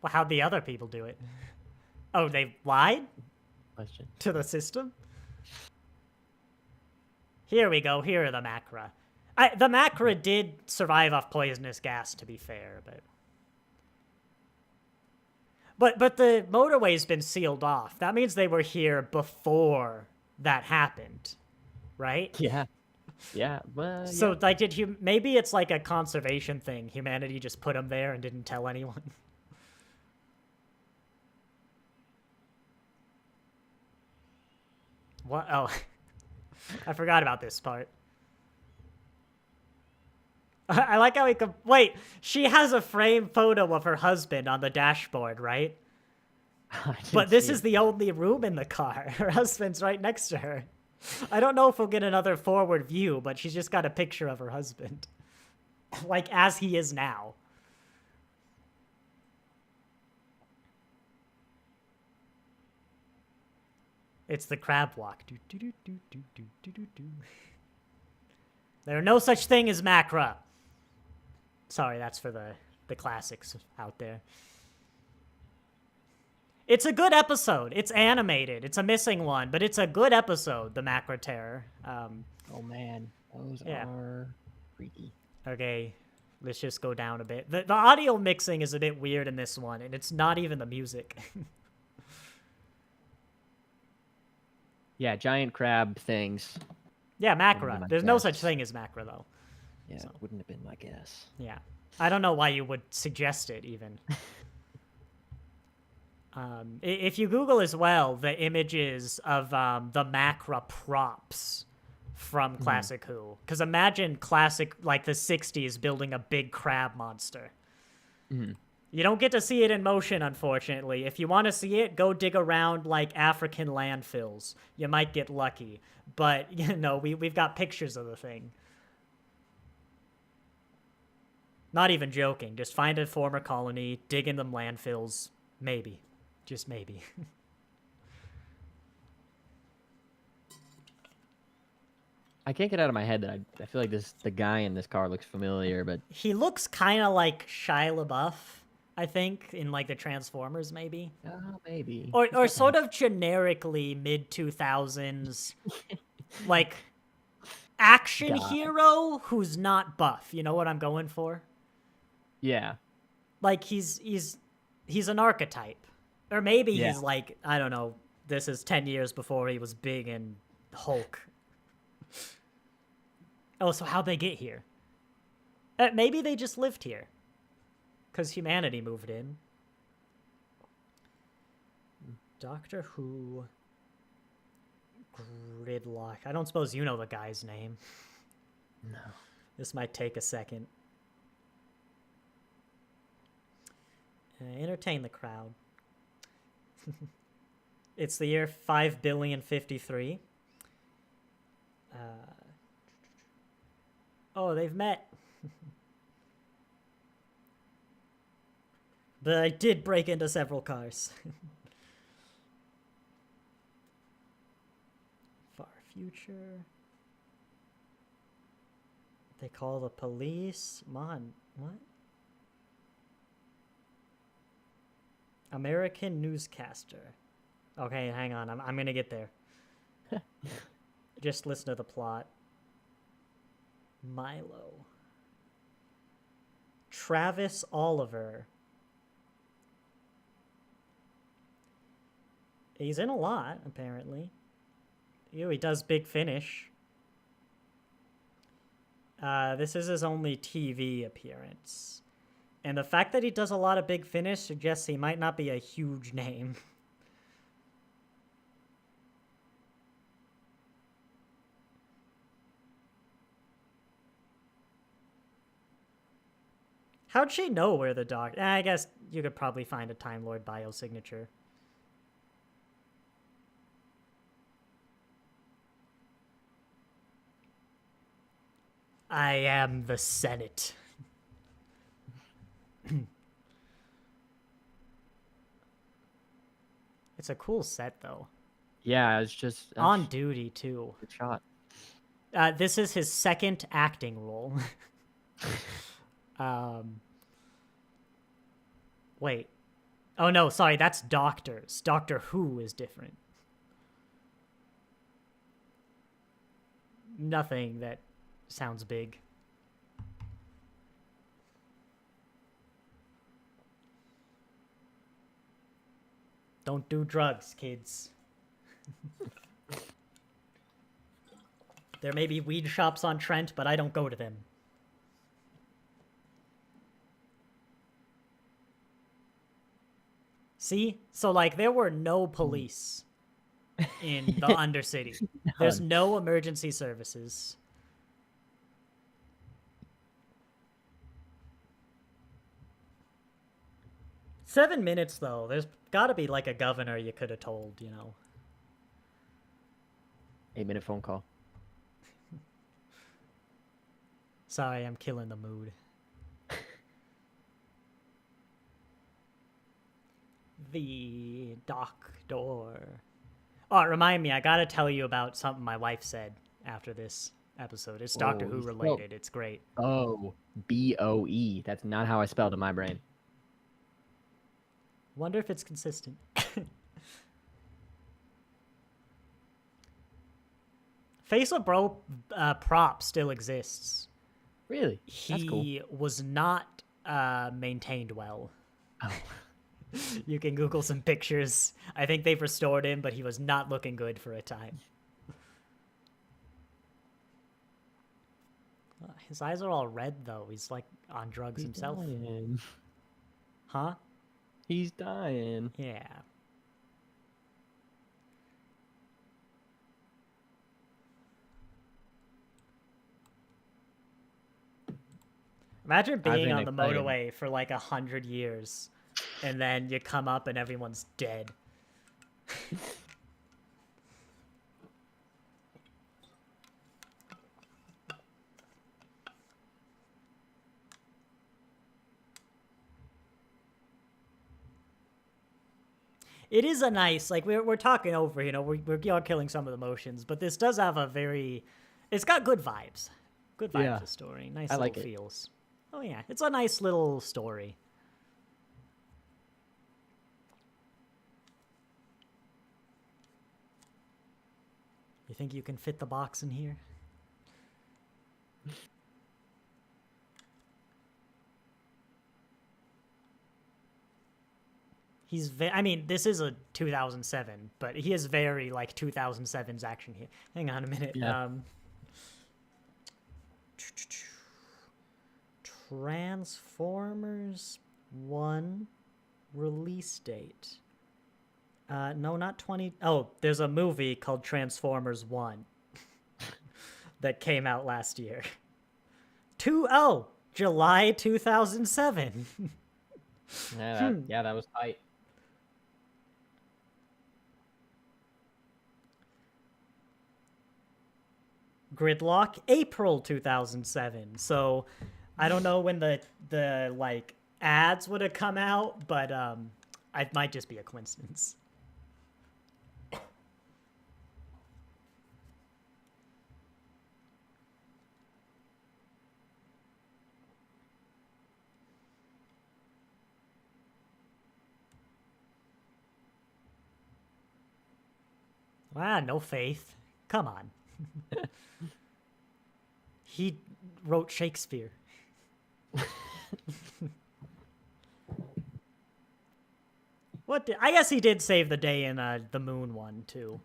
Well, how'd the other people do it? Oh, they lied Question. to the system? Here we go. Here are the macra. The macra did survive off poisonous gas, to be fair, but the motorway's been sealed off. That means they were here before that happened, right? Yeah. Yeah. Well, So, yeah. like, maybe it's like a conservation thing. Humanity just put them there and didn't tell anyone. What? Oh, I forgot about this part. I like how wait, she has a framed photo of her husband on the dashboard, right? I didn't But this see is it. the only room in the car. Her husband's right next to her. I don't know if we'll get another forward view, but she's just got a picture of her husband. Like, as he is now. It's the crab walk. Do, do, do, do, do, do, do, do, do. There are no such thing as macra. Sorry, that's for the classics out there. It's a good episode. It's animated. It's a missing one, but it's a good episode, The Macra Terror. Oh man, those Yeah. are freaky. Okay, let's just go down a bit. The audio mixing is a bit weird in this one, and it's not even the music. Yeah, giant crab things. Yeah, Wouldn't be macra. my There's no guess. such thing as macra, though. Yeah, So. wouldn't have been my guess. Yeah. I don't know why you would suggest it, even. If you Google as well, the images of the macra props from Classic Who. Because imagine classic, like the 60s, building a big crab monster. You don't get to see it in motion, unfortunately. If you want to see it, go dig around, like, African landfills. You might get lucky. But, you know, we've got pictures of the thing. Not even joking. Just find a former colony, dig in them landfills. Maybe. Just maybe. I can't get out of my head that I feel like the guy in this car looks familiar, but He looks kind of like Shia LaBeouf, I think, in, like, the Transformers, maybe. maybe. Or sort of generically mid-2000s, like, action God. hero who's not buff. You know what I'm going for? Yeah. Like, he's an archetype. Or maybe Yeah. he's like, I don't know, this is 10 years before he was big in Hulk. Oh, so how'd they get here? Maybe they just lived here. Because humanity moved in. Doctor Who. Gridlock. I don't suppose you know the guy's name. No. This might take a second. Entertain the crowd. It's the year 5,053,000,000. Oh, they've met. But I did break into several cars. Far future. They call the police. Mon, what? American newscaster. Okay, hang on. I'm gonna get there. Just listen to the plot. Milo. Travis Oliver. He's in a lot, apparently. Ew, he does Big Finish. This is his only TV appearance. And the fact that he does a lot of Big Finish suggests he might not be a huge name. How'd she know where the doc... I guess you could probably find a Time Lord biosignature. I am the Senate. It's a cool set, though. Yeah, it's just On duty, too. good shot. This is his second acting role. Wait. Oh, no, sorry, that's Doctors. Doctor Who is different. Nothing that sounds big. Don't do drugs, kids. There may be weed shops on Trent, but I don't go to them. See? So, like, there were no police in the Undercity. There's no emergency services. Seven minutes, though. There's gotta be, like, a governor you could have told, you know? 8-minute phone call. Sorry, I'm killing the mood. The doctor. Oh, remind me, I gotta tell you about something my wife said after this episode. It's Doctor Who related. It's great. Oh, BOE. That's not how I spelled in my brain. Wonder if it's consistent. Facial Bro prop still exists. Really? That's cool. He was not maintained well. Oh. You can Google some pictures. I think they've restored him, but he was not looking good for a time. His eyes are all red, though. He's, like, on drugs himself. Dying. Huh? He's dying. Yeah. Imagine being on the motorway for like 100 years, and then you come up and everyone's dead. It is a nice, like, we're talking over, you know, we're killing some of the motions, but this does have a very, it's got good vibes. Good vibes of story. Nice little like feels. Oh yeah, it's a nice little story. You think you can fit the box in here? He's I mean, this is a 2007, but he is very, like, 2007's action here. Hang on a minute. Yeah. Transformers 1 release date. No, not 20. Oh, there's a movie called Transformers 1 that came out last year. July 2007. Yeah, that was tight. Gridlock, April 2007. So I don't know when the like ads would have come out, but it might just be a coincidence. Ah, no faith. Come on. He wrote Shakespeare. I guess he did save the day in the Moon one, too.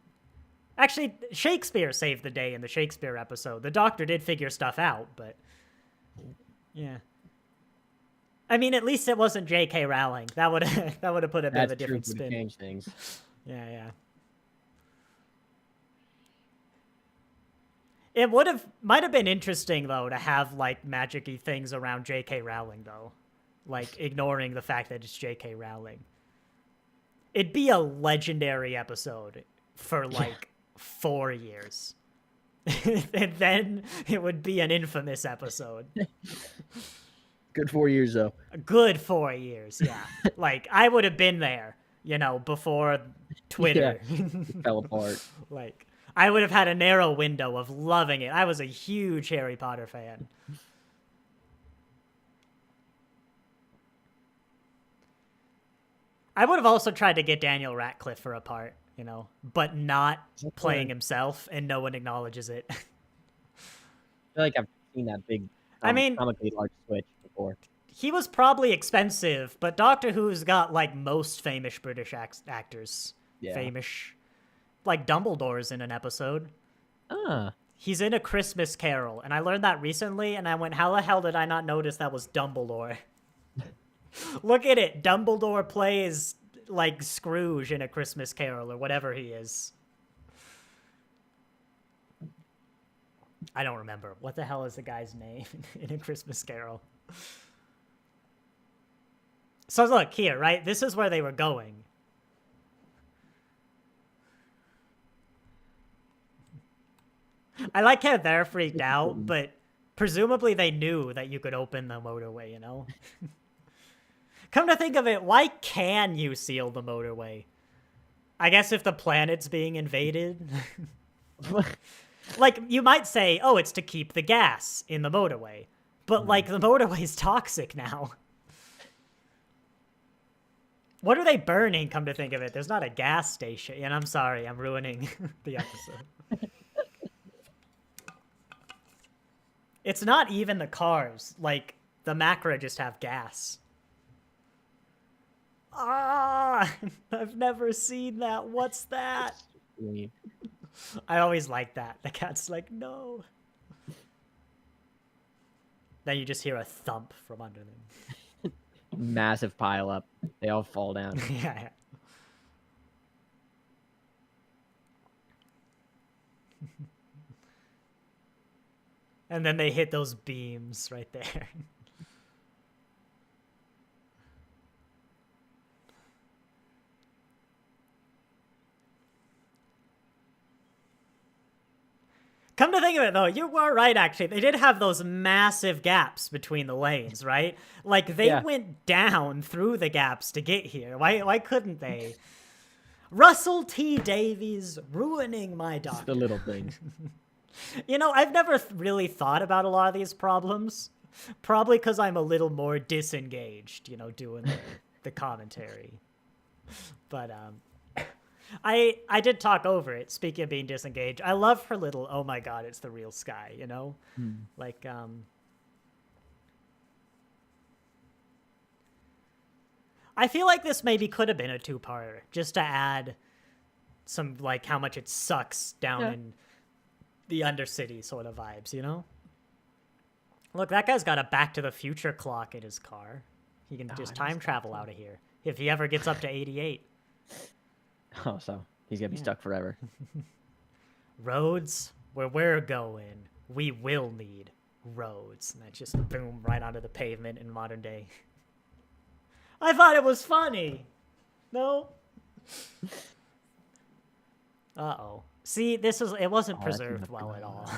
Actually, Shakespeare saved the day in the Shakespeare episode. The Doctor did figure stuff out, but... yeah. I mean, at least it wasn't J.K. Rowling. That would have put a bit of a different spin. Change things. Yeah. It might have been interesting, though, to have, like, magic-y things around J.K. Rowling, though. Like, ignoring the fact that it's J.K. Rowling. It'd be a legendary episode for, like, 4 years. And then it would be an infamous episode. Good 4 years though. A good 4 years, yeah. Like, I would have been there, you know, before Twitter. Fell apart. Like, I would have had a narrow window of loving it. I was a huge Harry Potter fan. I would have also tried to get Daniel Radcliffe for a part, you know, but not playing himself, and no one acknowledges it. I feel like I've seen that big, I mean, comically large switch before. He was probably expensive, but Doctor Who's got, like, most famous British actors. Yeah. Famous. Like, Dumbledore's in an episode. Ah. He's in A Christmas Carol, and I learned that recently, and I went, how the hell did I not notice that was Dumbledore? Look at it. Dumbledore plays, like, Scrooge in A Christmas Carol, or whatever he is. I don't remember. What the hell is the guy's name in A Christmas Carol? So look, here, right? This is where they were going. I like how they're freaked out, but presumably they knew that you could open the motorway, you know? Come to think of it, why can you seal the motorway? I guess if the planet's being invaded? Like, you might say, oh, it's to keep the gas in the motorway. But, like, the motorway's toxic now. What are they burning, come to think of it? There's not a gas station. And I'm sorry, I'm ruining the episode. It's not even the cars. Like, the Macra just have gas. Ah! I've never seen that. What's that? I always like that. The cat's like, no. Then you just hear a thump from under them. Massive pile up. They all fall down. Yeah. And then they hit those beams right there. Come to think of it, though, you were right, actually. They did have those massive gaps between the lanes, right? Like, they went down through the gaps to get here. Why couldn't they? Russell T. Davies ruining my Doctor. The little things. You know, I've never really thought about a lot of these problems. Probably because I'm a little more disengaged, you know, doing the commentary. But, I did talk over it, speaking of being disengaged. I love her little, oh my god, it's the real sky, you know? Like, I feel like this maybe could have been a two-parter, just to add some, like, how much it sucks down in the Undercity sort of vibes, you know? Look, that guy's got a Back to the Future clock in his car. He can just time travel out of here, if he ever gets up to 88. Oh, so he's gonna be stuck forever. Roads, where we're going, we will need roads. And that just boom right onto the pavement in modern day. I thought it was funny. No? Uh-oh. See, it wasn't preserved well at all.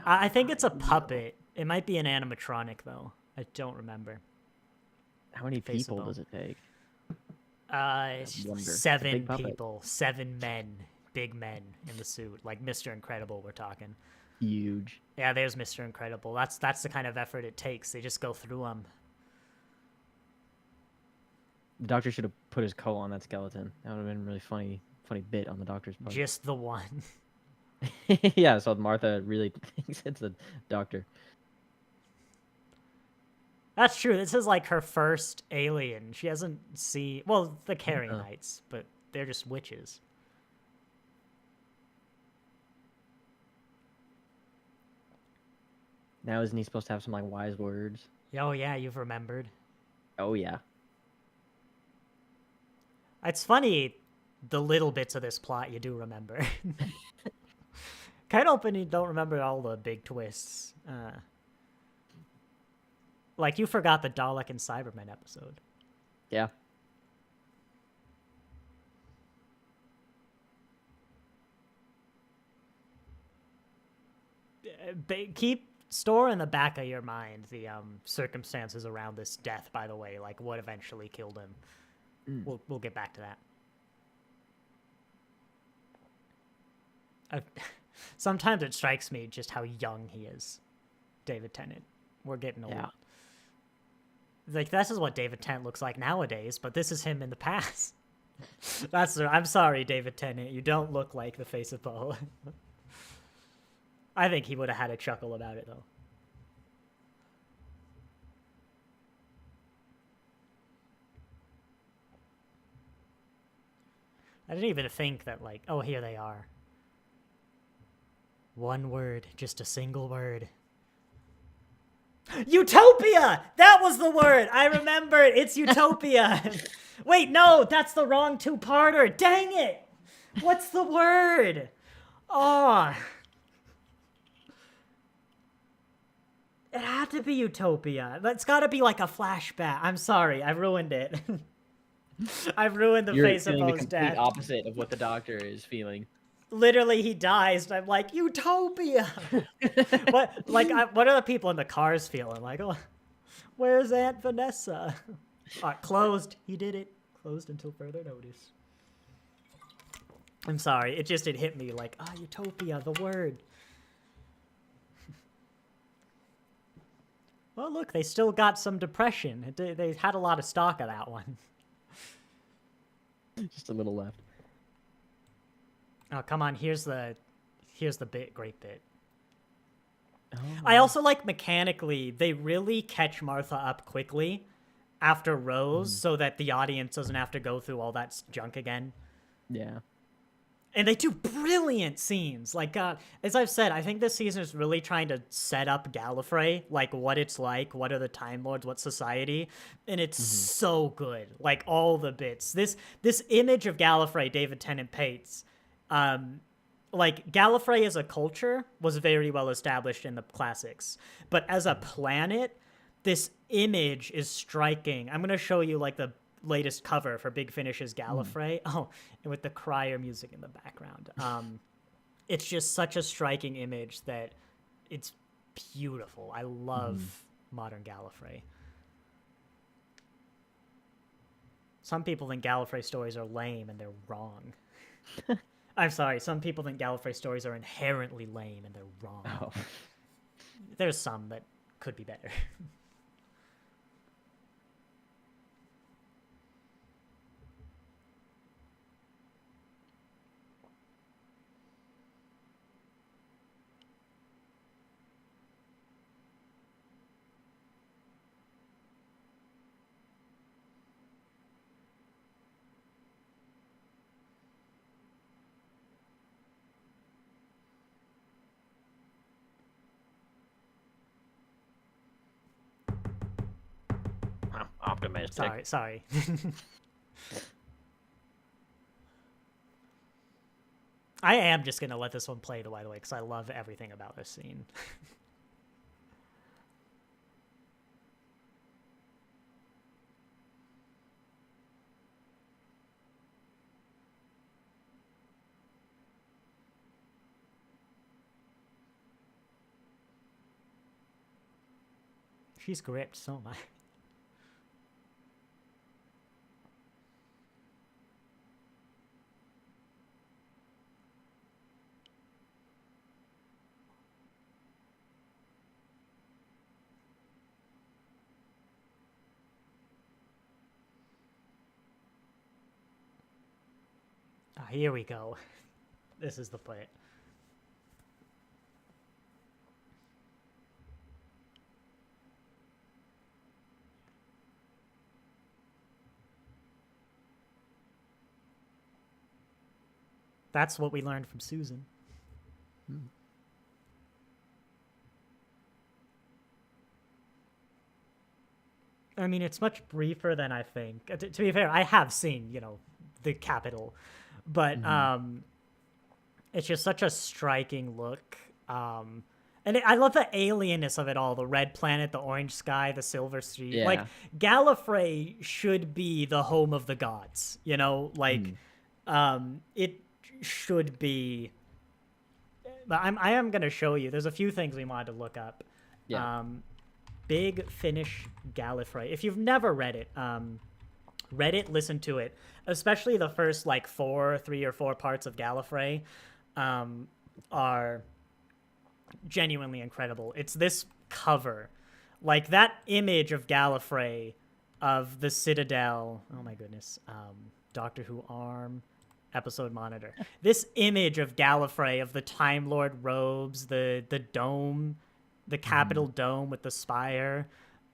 I think it's a puppet. It might be an animatronic, though. I don't remember. How many people does it take? 7 people, 7 men, big men in the suit, like Mr. Incredible. We're talking huge. Yeah, there's Mr. Incredible. That's the kind of effort it takes. They just go through them. The Doctor should have put his coat on that skeleton. That would have been a really funny bit on the Doctor's part. Just the one. Yeah, so Martha really thinks it's the Doctor. That's true. This is like her first alien. She hasn't seen... Well, the Carrionites, but they're just witches. Now isn't he supposed to have some, like, wise words? Oh, yeah, you've remembered. Oh, yeah. It's funny, the little bits of this plot you do remember. Kind of hoping you don't remember all the big twists. Like, you forgot the Dalek and Cybermen episode. Yeah. keep store in the back of your mind the circumstances around this death, by the way, like what eventually killed him. We'll get back to that. Sometimes it strikes me just how young he is, David Tennant. We're getting old. Yeah. Like, this is what David Tennant looks like nowadays, but this is him in the past. I'm sorry, David Tennant. You don't look like the face of Paul. I think he would have had a chuckle about it, though. I didn't even think that, like, oh, here they are. One word, just a single word. Utopia! That was the word! I remember it. It's Utopia. Wait, no, that's the wrong two-parter. Dang it! What's the word? Oh. It had to be Utopia. That's got to be like a flashback. I'm sorry, I ruined it. I've ruined the face of Poe's death. You're feeling the complete opposite of what the Doctor is feeling. Literally, he dies, and I'm like, Utopia! What are the people in the cars feeling? Like, oh, where's Aunt Vanessa? Closed. He did it. Closed until further notice. I'm sorry. It hit me like, Utopia, the word. Well, look, they still got some depression. They had a lot of stock of that one. Just a little left. Oh, come on. Here's the great bit. Oh. I also like mechanically, they really catch Martha up quickly after Rose so that the audience doesn't have to go through all that junk again. Yeah. And they do brilliant scenes. Like, as I've said, I think this season is really trying to set up Gallifrey, like what it's like, what are the Time Lords, what's society, and it's so good. Like, all the bits. This image of Gallifrey David Tennant paints, like, Gallifrey as a culture was very well established in the classics, but as a planet, this image is striking. I'm going to show you, like, the latest cover for Big Finish's Gallifrey. Oh, and with the crier music in the background. It's just such a striking image that it's beautiful. I love modern Gallifrey. Some people think Gallifrey stories are lame, and they're wrong. I'm sorry, some people think Gallifrey stories are inherently lame, and they're wrong. Oh. There's some that could be better. Optimistic. Sorry. I am just going to let this one play, by the way, because I love everything about this scene. She's gripped so much. Here we go. This is the play. That's what we learned from Susan. I mean, it's much briefer than I think. To be fair, I have seen, the capital, but it's just such a striking look. And I love the alienness of it all, the red planet, the orange sky, the silver street. Yeah. Like, Gallifrey should be the home of the gods, it should be But I am gonna show you. There's a few things we wanted to look up. Yeah. Big Finish Gallifrey. If you've never read it, read it, listen to it. Especially the first like 3 or 4 parts of Gallifrey, are genuinely incredible. It's this cover, like that image of Gallifrey, of the Citadel. Oh my goodness. Doctor Who arm. Episode monitor. This image of Gallifrey, of the Time Lord robes, the dome, the Capitol dome with the spire.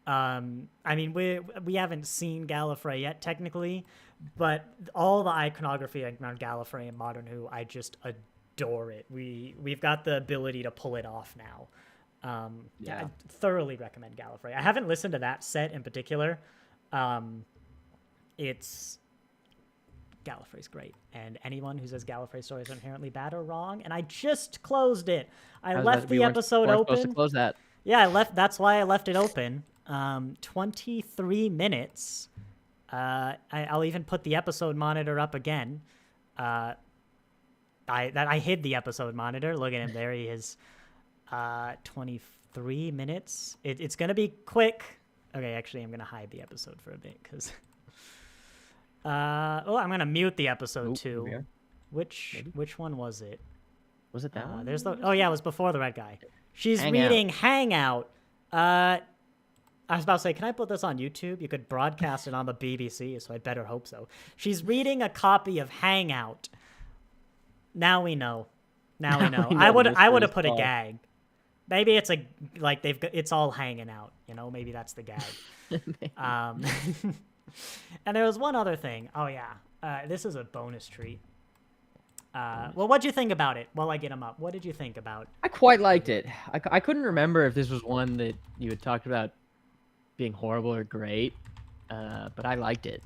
I mean, we haven't seen Gallifrey yet, technically, but all the iconography around Gallifrey and Modern Who, I just adore it. We've got the ability to pull it off now. I thoroughly recommend Gallifrey. I haven't listened to that set in particular. Gallifrey's great, and anyone who says Gallifrey stories are inherently bad or wrong, and I just closed it. I left the episode open. Supposed to close that. Yeah, I left. That's why I left it open. 23 minutes. I'll even put the episode monitor up again. I hid the episode monitor. Look at him. There he is. 23 minutes. It's gonna be quick. Okay, actually, I'm gonna hide the episode for a bit because. I'm gonna mute the episode too. Which one was it? Was it that one? There's the. Oh yeah, it was before the red guy. She's reading Hangout. I was about to say, can I put this on YouTube? You could broadcast it on the BBC, so I'd better hope so. She's reading a copy of Hangout. Now we know. Now we know. I would have put a gag. Maybe it's it's all hanging out. You know, maybe that's the gag. And there was one other thing. Oh yeah, this is a bonus treat. Well, what'd you think about it? While I get them up, what did you think about? I quite liked it. I couldn't remember if this was one that you had talked about being horrible or great, but I liked it.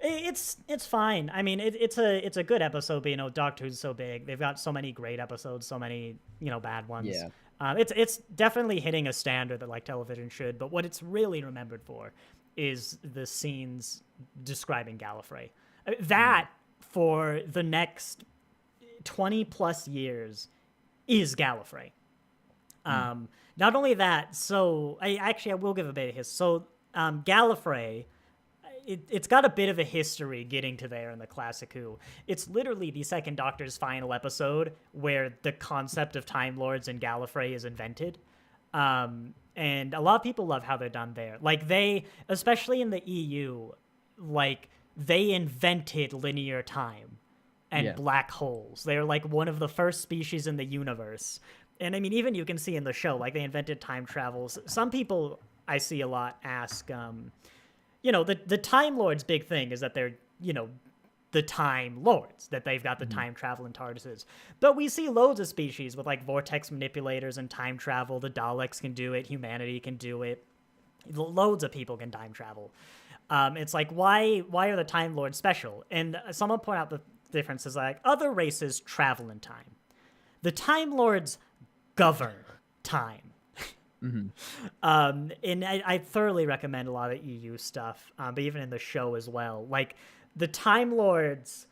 It's fine. I mean, it's a good episode, but Doctor Who's so big. They've got so many great episodes, so many bad ones. Yeah. It's definitely hitting a standard that like television should. But what it's really remembered for is the scenes describing Gallifrey. That for the next 20 plus years is Gallifrey. Not only that, so I will give a bit of his. So Gallifrey, it's got a bit of a history getting to there in the classic Who. It's literally the Second Doctor's final episode where the concept of Time Lords and Gallifrey is invented. And a lot of people love how they're done there. Like they, especially in the EU, like they invented linear time and black holes. They're like one of the first species in the universe. And I mean, even you can see in the show, like they invented time travels. Some people I see a lot ask, the Time Lords' big thing is that they're, the Time Lords, that they've got the time travel and TARDISes. But we see loads of species with like vortex manipulators and time travel. The Daleks can do it. Humanity can do it. Loads of people can time travel. It's like, why are the Time Lords special? And someone pointed out the difference is like other races travel in time. The Time Lords govern time. And I thoroughly recommend a lot of EU stuff, but even in the show as well. Like the Time Lords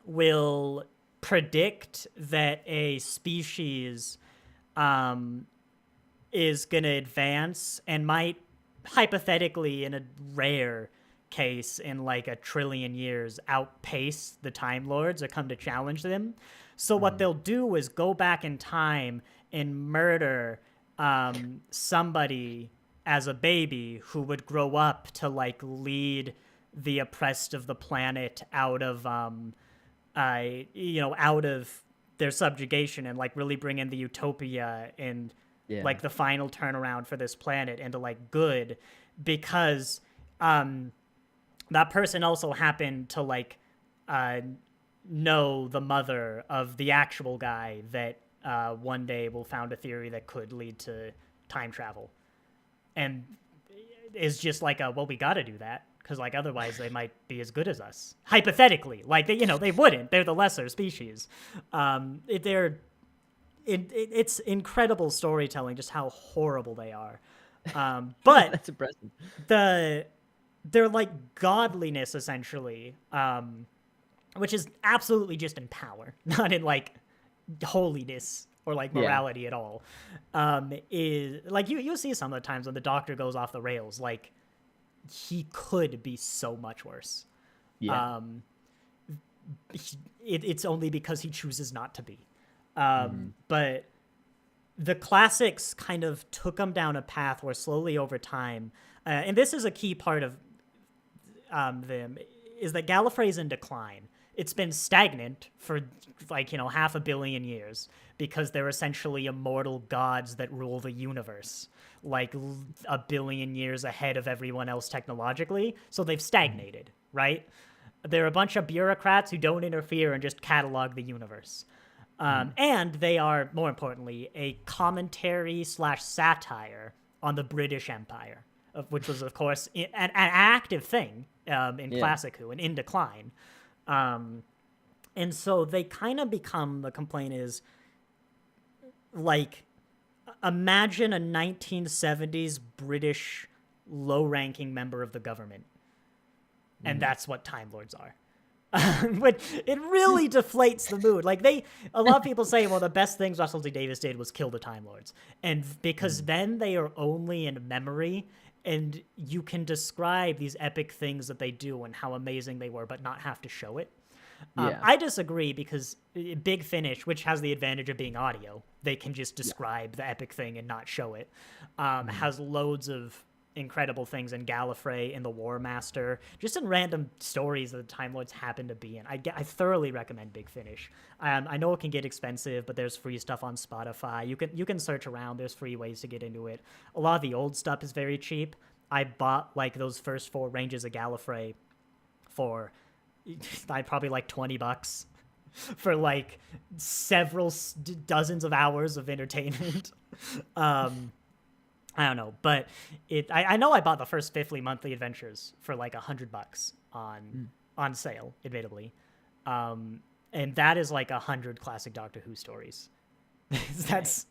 will predict that a species is going to advance and might hypothetically, in a rare case, in like 1 trillion years, outpace the Time Lords or come to challenge them. So what they'll do is go back in time and murder somebody as a baby who would grow up to like lead the oppressed of the planet out of out of their subjugation and like really bring in the utopia and like the final turnaround for this planet into like good, because that person also happened to like know the mother of the actual guy that one day will found a theory that could lead to time travel, and is just like well, we got to do that because like otherwise they might be as good as us hypothetically. Like they wouldn't. They're the lesser species. It's incredible storytelling just how horrible they are. But that's impressive. They're like godliness essentially, which is absolutely just in power, not in like holiness or like morality at all. Is like you'll see some of the times when the Doctor goes off the rails, like he could be so much worse. Yeah. It's only because he chooses not to be. But the classics kind of took him down a path where slowly over time, and this is a key part of them, is that Gallifrey's in decline. It's been stagnant for like, 500 million years because they're essentially immortal gods that rule the universe, like a billion years ahead of everyone else technologically. So they've stagnated, right? They're a bunch of bureaucrats who don't interfere and just catalog the universe. And they are, more importantly, a commentary / satire on the British Empire, which was, of course, an active thing in Classic Who and in decline. And so they kind of become, the complaint is, like, imagine a 1970s British low-ranking member of the government. And that's what Time Lords are. But it really deflates the mood. Like a lot of people say, well, the best things Russell T Davies did was kill the Time Lords. And because then they are only in memory, and you can describe these epic things that they do and how amazing they were, but not have to show it. I disagree because Big Finish, which has the advantage of being audio, they can just describe the epic thing and not show it, has loads of incredible things in Gallifrey, in the War Master, just in random stories that the Time Lords happen to be in. I thoroughly recommend Big Finish. I know it can get expensive, but there's free stuff on Spotify. You can search around. There's free ways to get into it. A lot of the old stuff is very cheap. I bought like those first 4 ranges of Gallifrey for probably like $20 for like several dozens of hours of entertainment. I don't know, but I know I bought the first Fifthly monthly adventures for like $100 on sale, admittedly, and that is like 100 classic Doctor Who stories. That's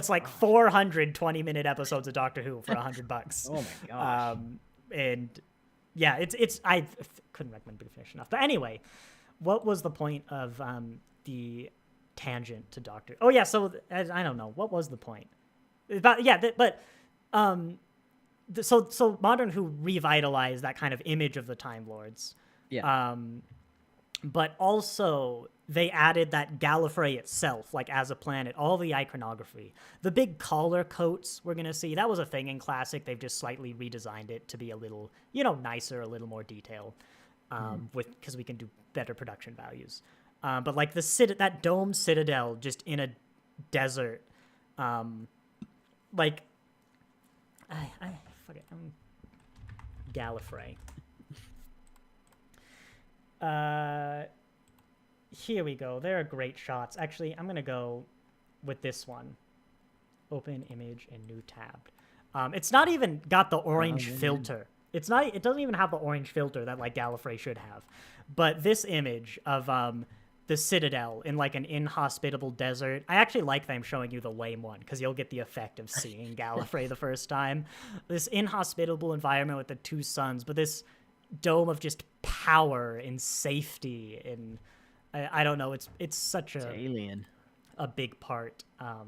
like 400 20-minute episodes of Doctor Who for $100. Oh my gosh! And yeah, it's I couldn't recommend Big Finish enough. But anyway, what was the point of the tangent to Doctor? Oh yeah, so I don't know what was the point. So Modern Who revitalized that kind of image of the Time Lords. Yeah. But also they added that Gallifrey itself, like as a planet, all the iconography, the big collar coats we're going to see. That was a thing in Classic. They've just slightly redesigned it to be a little, nicer, a little more detail, because we can do better production values. But like that domed citadel just in a desert, like, fuck it. Gallifrey. Here we go. There are great shots. Actually, I'm gonna go with this one. Open image and new tab. It's not even got the orange filter. It doesn't even have the orange filter that like Gallifrey should have. But this image of the Citadel in like an inhospitable desert. I actually like that I'm showing you the lame one because you'll get the effect of seeing Gallifrey the first time. This inhospitable environment with the 2 suns, but this dome of just power and safety, and I don't know. It's such a alien, a big part of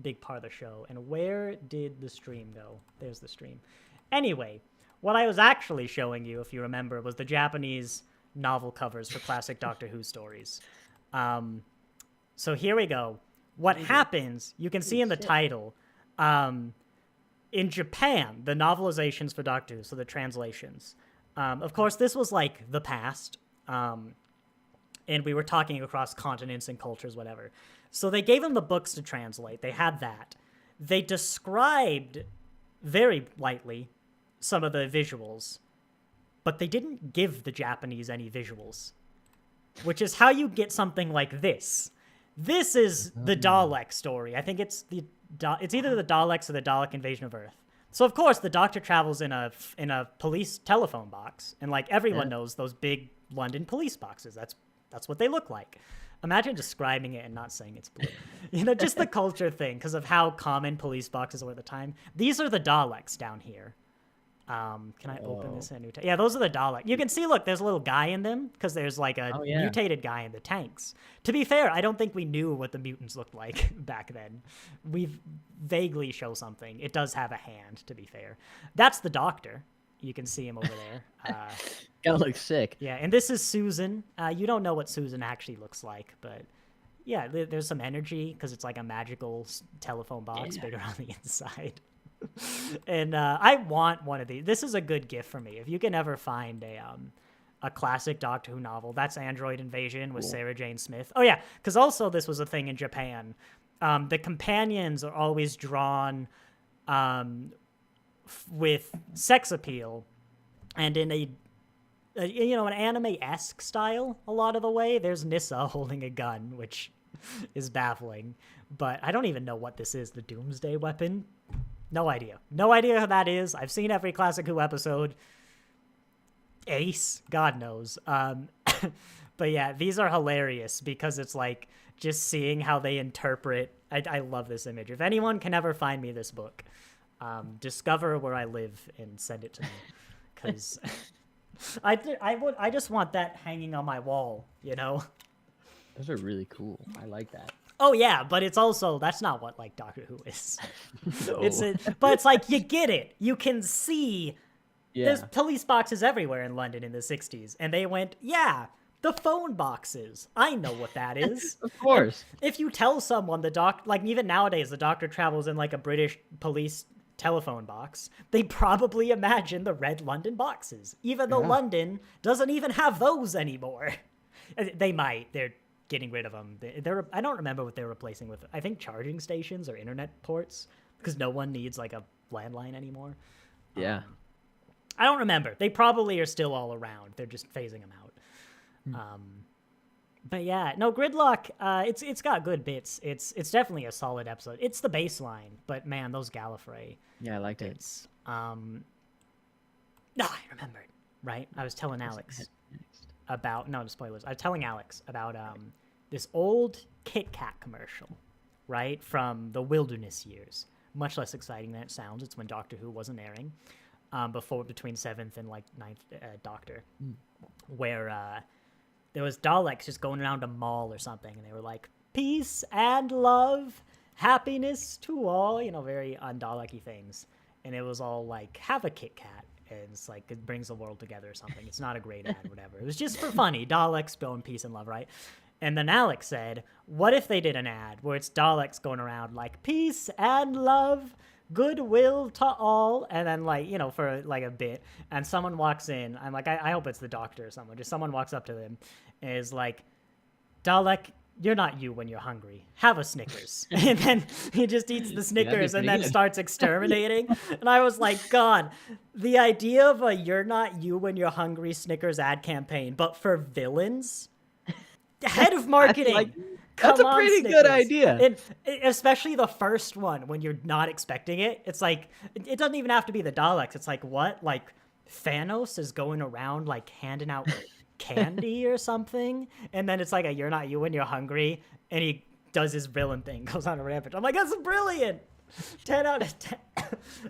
the show. And where did the stream go? There's the stream. Anyway, what I was actually showing you, if you remember, was the Japanese novel covers for classic Doctor Who stories. So here we go. What happens, you can see in the title, in Japan, the novelizations for Doctor Who, so the translations. Of course, this was like the past, and we were talking across continents and cultures, whatever. So they gave them the books to translate. They had that. They described very lightly some of the visuals, but they didn't give the Japanese any visuals, which is how you get something like this. This is the Dalek story. I think it's either the Daleks or the Dalek invasion of Earth. So of course the Doctor travels in a police telephone box, and like everyone knows those big London police boxes. That's what they look like. Imagine describing it and not saying it's blue. Just the culture thing because of how common police boxes were at the time. These are the Daleks down here. Can I open this in a new tank? Yeah, those are the Daleks. You can see, look, there's a little guy in them because there's like a mutated guy in the tanks. To be fair, I don't think we knew what the mutants looked like back then. We vaguely show something. It does have a hand, to be fair. That's the Doctor. You can see him over there. Gotta look sick. Yeah, and this is Susan. You don't know what Susan actually looks like, but yeah, there's some energy because it's like a magical telephone box bigger on the inside. And I want one of these. This is a good gift for me. If you can ever find a classic Doctor Who novel, that's Android Invasion with Sarah Jane Smith. Oh yeah, because also this was a thing in Japan. The companions are always drawn with sex appeal, and in an anime-esque style a lot of the way. There's Nissa holding a gun, which is baffling. But I don't even know what this is. The Doomsday Weapon. No idea. No idea who that is. I've seen every Classic Who episode. Ace? God knows. But yeah, these are hilarious because it's like just seeing how they interpret. I love this image. If anyone can ever find me this book, discover where I live and send it to me. Because I just want that hanging on my wall, you know? Those are really cool. I like that. Oh yeah, but it's also, that's not what like Doctor Who is. No. But it's like, you get it. You can see there's Yeah. police boxes everywhere in London in the 60s. And they went, yeah, the phone boxes. I know what that is. Of course. If you tell someone like even nowadays, the Doctor travels in like a British police telephone box, they probably imagine the red London boxes, even though London doesn't even have those anymore. They might. They're getting rid of them. I don't remember what they're replacing with. I think charging stations or internet ports, because no one needs like a landline anymore. Yeah. I don't remember. They probably are still all around. They're just phasing them out. But yeah, no, Gridlock, it's got good bits. It's definitely a solid episode. It's the baseline, but man, those Gallifrey Yeah, I liked it. bits. No, I remembered, right? I was telling Alex about, no spoilers. I was telling Alex about this old Kit Kat commercial, right? From the Wilderness years. Much less exciting than it sounds. It's when Doctor Who wasn't airing, between 7th and like 9th Doctor, where there was Daleks just going around a mall or something, and they were like, peace and love, happiness to all, very un-Dalek-y things. And it was all like, have a Kit Kat. And it's like, it brings the world together or something. It's not a great ad or whatever. It was just for funny. Daleks spilling peace and love, right? And then Alex said, what if they did an ad where it's Daleks going around like, peace and love, goodwill to all, and then like, for like a bit, and someone walks in, I'm like, I hope it's the Doctor or someone, just someone walks up to them and is like, Dalek, you're not you when you're hungry. Have a Snickers. And then he just eats the Snickers and then good. starts exterminating. And I was like, God, the idea of a you're not you when you're hungry Snickers ad campaign, but for villains? Head of marketing. That's Come a on, pretty good Snickers. idea. And especially the first one when you're not expecting it. It's like, it doesn't even have to be the Daleks. It's like, what? Like Thanos is going around like handing out candy or something, and then it's like a you're not you when you're hungry, and he does his villain thing, goes on a rampage. I'm like, that's brilliant. 10 out of 10.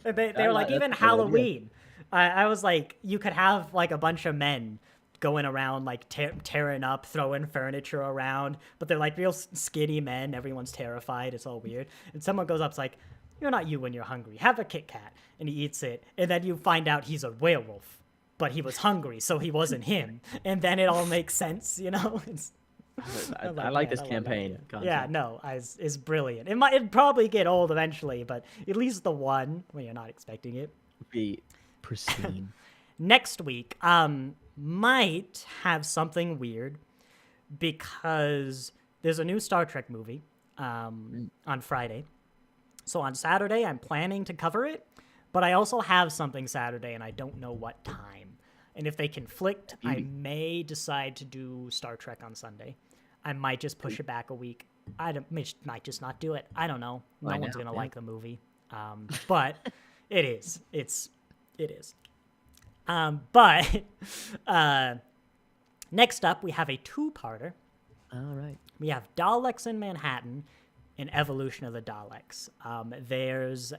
And they were like, even Halloween. I was like, you could have like a bunch of men going around like tearing up, throwing furniture around, but they're like real skinny men. Everyone's terrified. It's all weird. And someone goes up, it's like, you're not you when you're hungry. Have a Kit Kat. And he eats it, and then you find out he's a werewolf. But he was hungry, so he wasn't him. And then it all makes sense, I like this campaign. Yeah, no, it's brilliant. It'd probably get old eventually, but at least the one when you're not expecting it. Be pristine. Next week, might have something weird because there's a new Star Trek movie on Friday. So on Saturday, I'm planning to cover it, but I also have something Saturday, and I don't know what time. And if they conflict, I may decide to do Star Trek on Sunday. I might just push it back a week. Might just not do it. I don't know. No one's going to like the movie. But it is. It is. But next up, we have a two-parter. All right. We have Daleks in Manhattan and Evolution of the Daleks. There's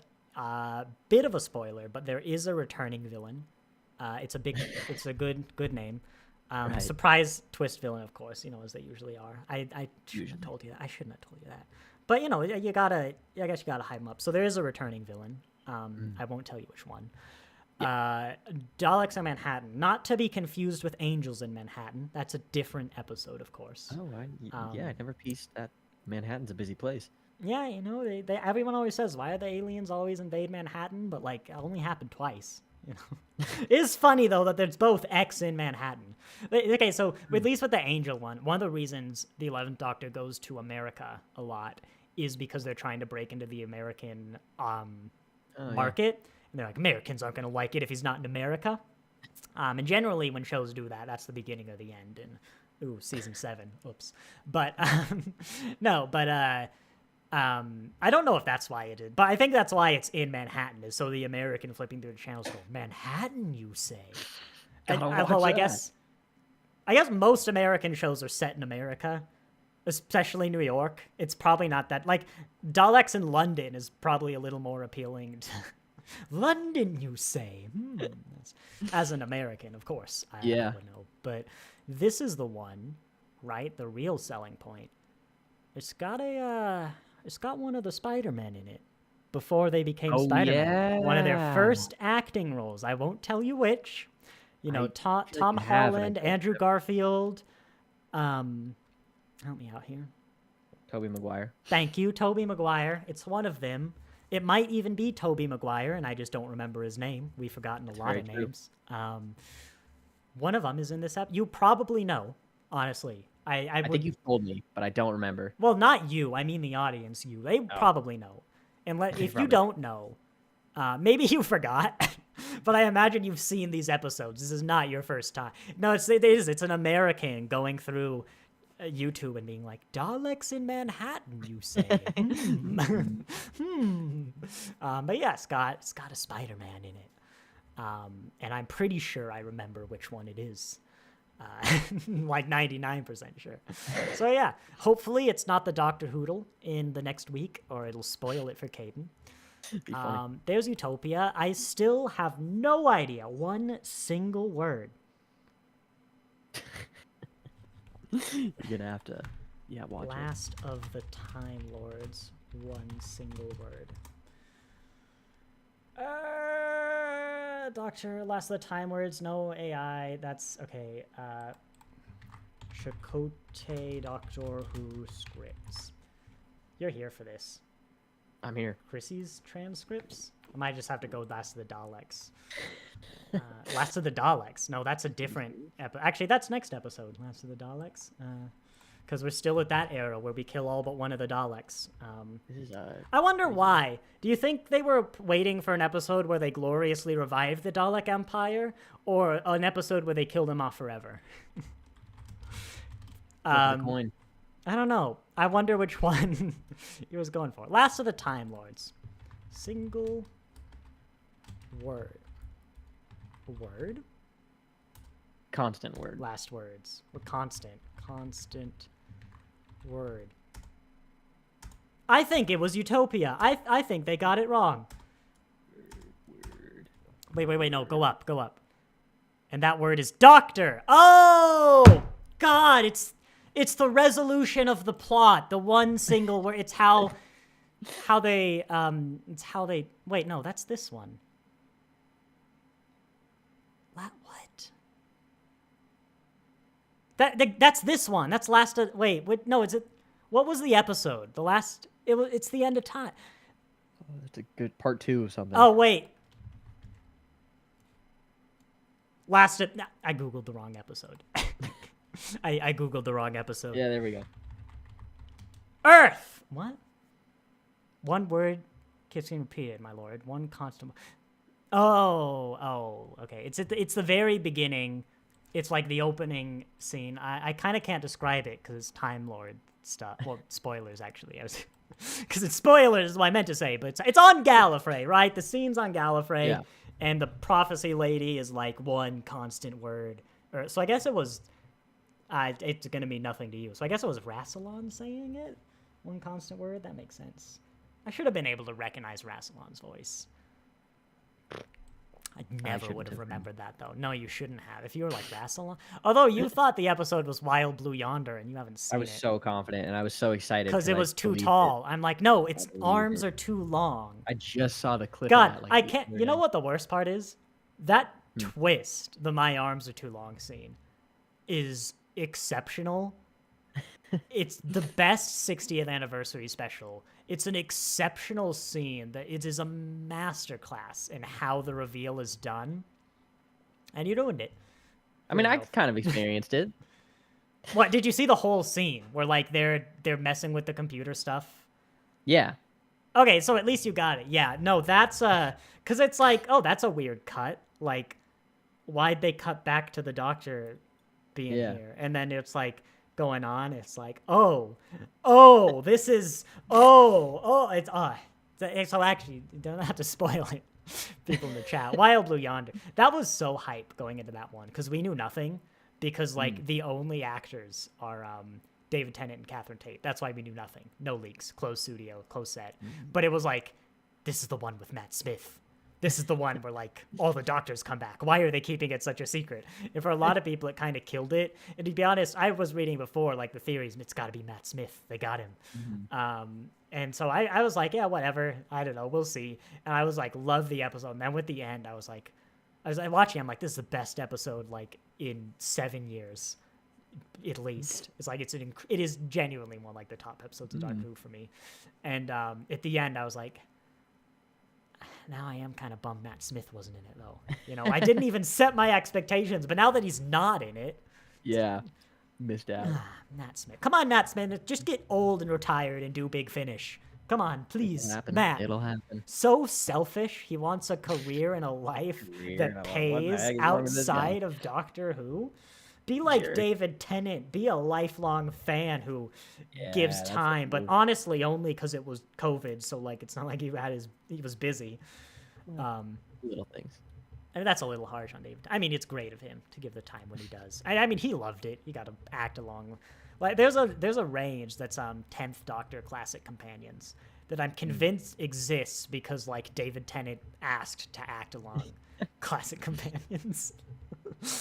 Bit of a spoiler, but there is a returning villain. It's a good name. Right. Surprise twist villain, of course, as they usually are. I shouldn't have told you that. I shouldn't have told you that. But I guess you gotta hype him up. So there is a returning villain. I won't tell you which one. Daleks in Manhattan, not to be confused with Angels in Manhattan. That's a different episode, of course. Oh, I never pieced that. Manhattan's a busy place. Yeah, they everyone always says, why do the aliens always invade Manhattan? But it only happened twice. It's funny though that there's both X in Manhattan. Okay, so at least with the Angel one of the reasons the 11th Doctor goes to America a lot is because they're trying to break into the American market. And they're like, Americans aren't going to like it if he's not in America. And generally when shows do that, that's the beginning of the end. And season 7. Oops. But I don't know if that's why it is, but I think that's why it's in Manhattan, is so the American flipping through the channels go, Manhattan, you say? I guess most American shows are set in America, especially New York. It's probably not that, Daleks in London is probably a little more appealing to London, you say? As an American, of course, I would know. But this is the one, right? The real selling point. It's got one of the Spider-Men in it before they became Spider-Man. Yeah. One of their first acting roles. I won't tell you which. Tom Holland, Andrew Garfield. Help me out here. Tobey Maguire. Thank you, Tobey Maguire. It's one of them. It might even be Tobey Maguire, and I just don't remember his name. We've forgotten a lot of names. One of them is in this episode. You probably know, honestly. I think you've told me, but I don't remember. Well, not you. I mean the audience. They probably know. And if you don't know, maybe you forgot. But I imagine you've seen these episodes. This is not your first time. No, it is. It's an American going through YouTube and being like, Daleks in Manhattan, you say? But yeah, it's got a Spider-Man in it. And I'm pretty sure I remember which one it is. 99% sure. So yeah, hopefully it's not the Dr. Hoodle in the next week, or it'll spoil it for Caden. There's Utopia. I still have no idea one single word. You're gonna have to, watch Last of the Time Lords. One single word. Doctor, Last of the Time Words, no AI. That's okay. Chakotay Doctor Who scripts. You're here for this. I'm here. Chrissy's transcripts? I might just have to go Last of the Daleks. Last of the Daleks. No, that's a different episode. Actually, that's next episode. Last of the Daleks. Because we're still at that era where we kill all but one of the Daleks. I wonder why. Do you think they were waiting for an episode where they gloriously revived the Dalek Empire, or an episode where they killed them off forever? Coin. I don't know. I wonder which one he was going for. Last of the Time Lords. Single word. Word? Constant word. Last words. Or constant. Constant word. I think it was Utopia. I think they got it wrong. Word. Wait. No, go up. And that word is doctor. Oh! God, it's the resolution of the plot. The one single word. It's how they wait, no, that's this one. What? That's this one. That's last of, wait, no, is it, what was the episode? It's the end of time. Oh, that's a good part 2 of something. Oh, wait. I Googled the wrong episode. I Googled the wrong episode. Yeah, there we go. Earth! What? One word keeps getting repeated, my lord. One constant. Oh, okay. It's the very beginning. It's like the opening scene. I kind of can't describe it because it's Time Lord stuff. Well, spoilers, actually. Because it's spoilers is what I meant to say, but it's on Gallifrey, right? The scene's on Gallifrey, yeah. And the prophecy lady is like one constant word. So I guess it was... it's going to mean nothing to you. So I guess it was Rassilon saying it? One constant word? That makes sense. I should have been able to recognize Rassilon's voice. I never shouldn't would have have been. remembered that, though. No, you shouldn't have. If you were like Rassilon. Although you thought the episode was Wild Blue Yonder, and you haven't seen I was it. so confident, and I was so excited Because to, it like, was too believe it. tall. I'm like, no, its believe arms it. are too long. I just saw the clip. God, of that, like, I the can't. other You know day. what the worst part is? That twist, the "my arms are too long" scene, is exceptional. It's the best 60th anniversary special. It's an exceptional scene. That it is a masterclass in how the reveal is done, and you ruined it. I mean, I yourself. kind of experienced it. What did you see the whole scene where like they're messing with the computer stuff? Yeah. Okay, so at least you got it. Yeah, no, that's cuz it's like, oh, that's a weird cut. Like why'd they cut back to the doctor being Yeah. here? And then it's like going on. It's like, this is it's so actually you don't have to spoil it. People in the chat. Wild Blue Yonder. That was so hype going into that one cuz we knew nothing because like the only actors are David Tennant and Catherine Tate. That's why we knew nothing. No leaks. Closed studio. Closed set. But it was like, this is the one with Matt Smith. This is the one where like all the doctors come back. Why are they keeping it such a secret? And for a lot of people, it kind of killed it. And to be honest, I was reading before like the theories. It's got to be Matt Smith. They got him. And so I was like, yeah, whatever. I don't know. We'll see. And I was like, love the episode. And then with the end, I was watching. I'm like, this is the best episode like in 7 years. At least it's like it is genuinely one of like the top episodes of Doctor Who for me. And at the end I was like, now I am kind of bummed Matt Smith wasn't in it though. You know, I didn't even set my expectations, but now that he's not in it, Yeah. Missed out. Matt Smith, come on, Matt Smith, just get old and retired and do Big Finish. Come on, please, It'll happen. Matt. It'll happen. So selfish. He wants a career and a life that pays outside of Doctor Who. Be like Sure. David Tennant. Be a lifelong fan who gives that's the time, but move. honestly, only because it was COVID. So like, it's not like he was busy. Little things. I mean, that's a little harsh on David. I mean, it's great of him to give the time when he does. I mean, he loved it. You got to act along. Like, there's a range that's 10th Doctor Classic Companions that I'm convinced exists because like David Tennant asked to act along Classic Companions.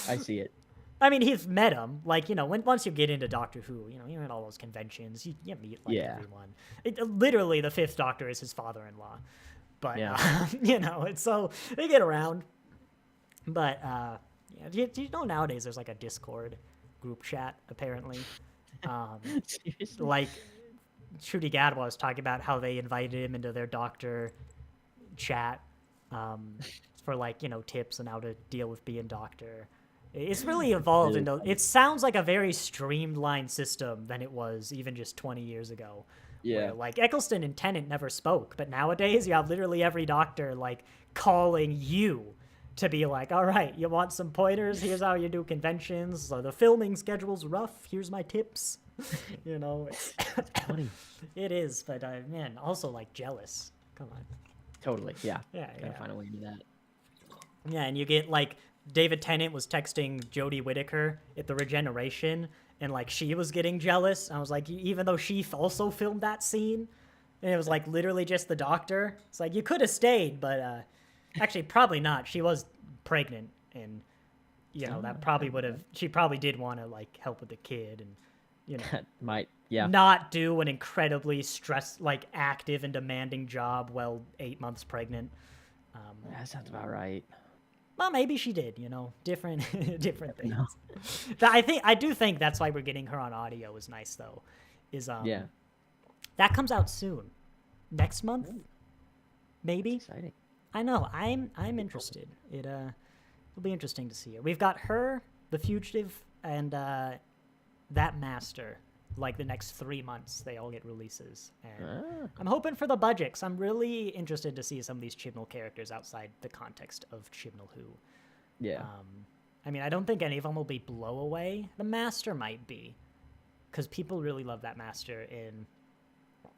I see it. I mean, he's met him. Like, you know, once you get into Doctor Who, you know, you're at all those conventions. You meet like everyone. Literally, the 5th Doctor is his father-in-law. But you know, it's so they get around. But do you know nowadays there's like a Discord group chat apparently. Seriously? Like Shruti Gadwa was talking about how they invited him into their doctor chat for like, you know, tips on how to deal with being doctor. It's really evolved into. It sounds like a very streamlined system than it was even just 20 years ago. Yeah. Where, like Eccleston and Tennant never spoke, but nowadays you have literally every doctor like calling you to be like, all right, you want some pointers? Here's how you do conventions. So the filming schedule's rough. Here's my tips. You know, it's funny. It is, but man, also like jealous. Come on. Totally. Yeah. Yeah, Gotta find a way to do that. Yeah, and you get like David Tennant was texting Jodie Whittaker at the Regeneration, and like she was getting jealous. I was like, even though she also filmed that scene, and it was like literally just the doctor. It's like you could have stayed, but actually probably not. She was pregnant, and you know that probably would have. She probably did want to like help with the kid, and you know not do an incredibly like active and demanding job while 8 months pregnant. That sounds about right. Well, maybe she did, you know, different things. No. I do think that's why we're getting her on audio is nice though. That comes out soon. Next month? Maybe? Exciting. I know. I'm interested. It'll be interesting to see her. We've got her, The Fugitive, and That Master. Like the next 3 months, they all get releases. And I'm hoping for the budget, because I'm really interested to see some of these Chibnall characters outside the context of Chibnall Who. Yeah. I mean, I don't think any of them will be blowaway. The Master might be, because people really love that Master in...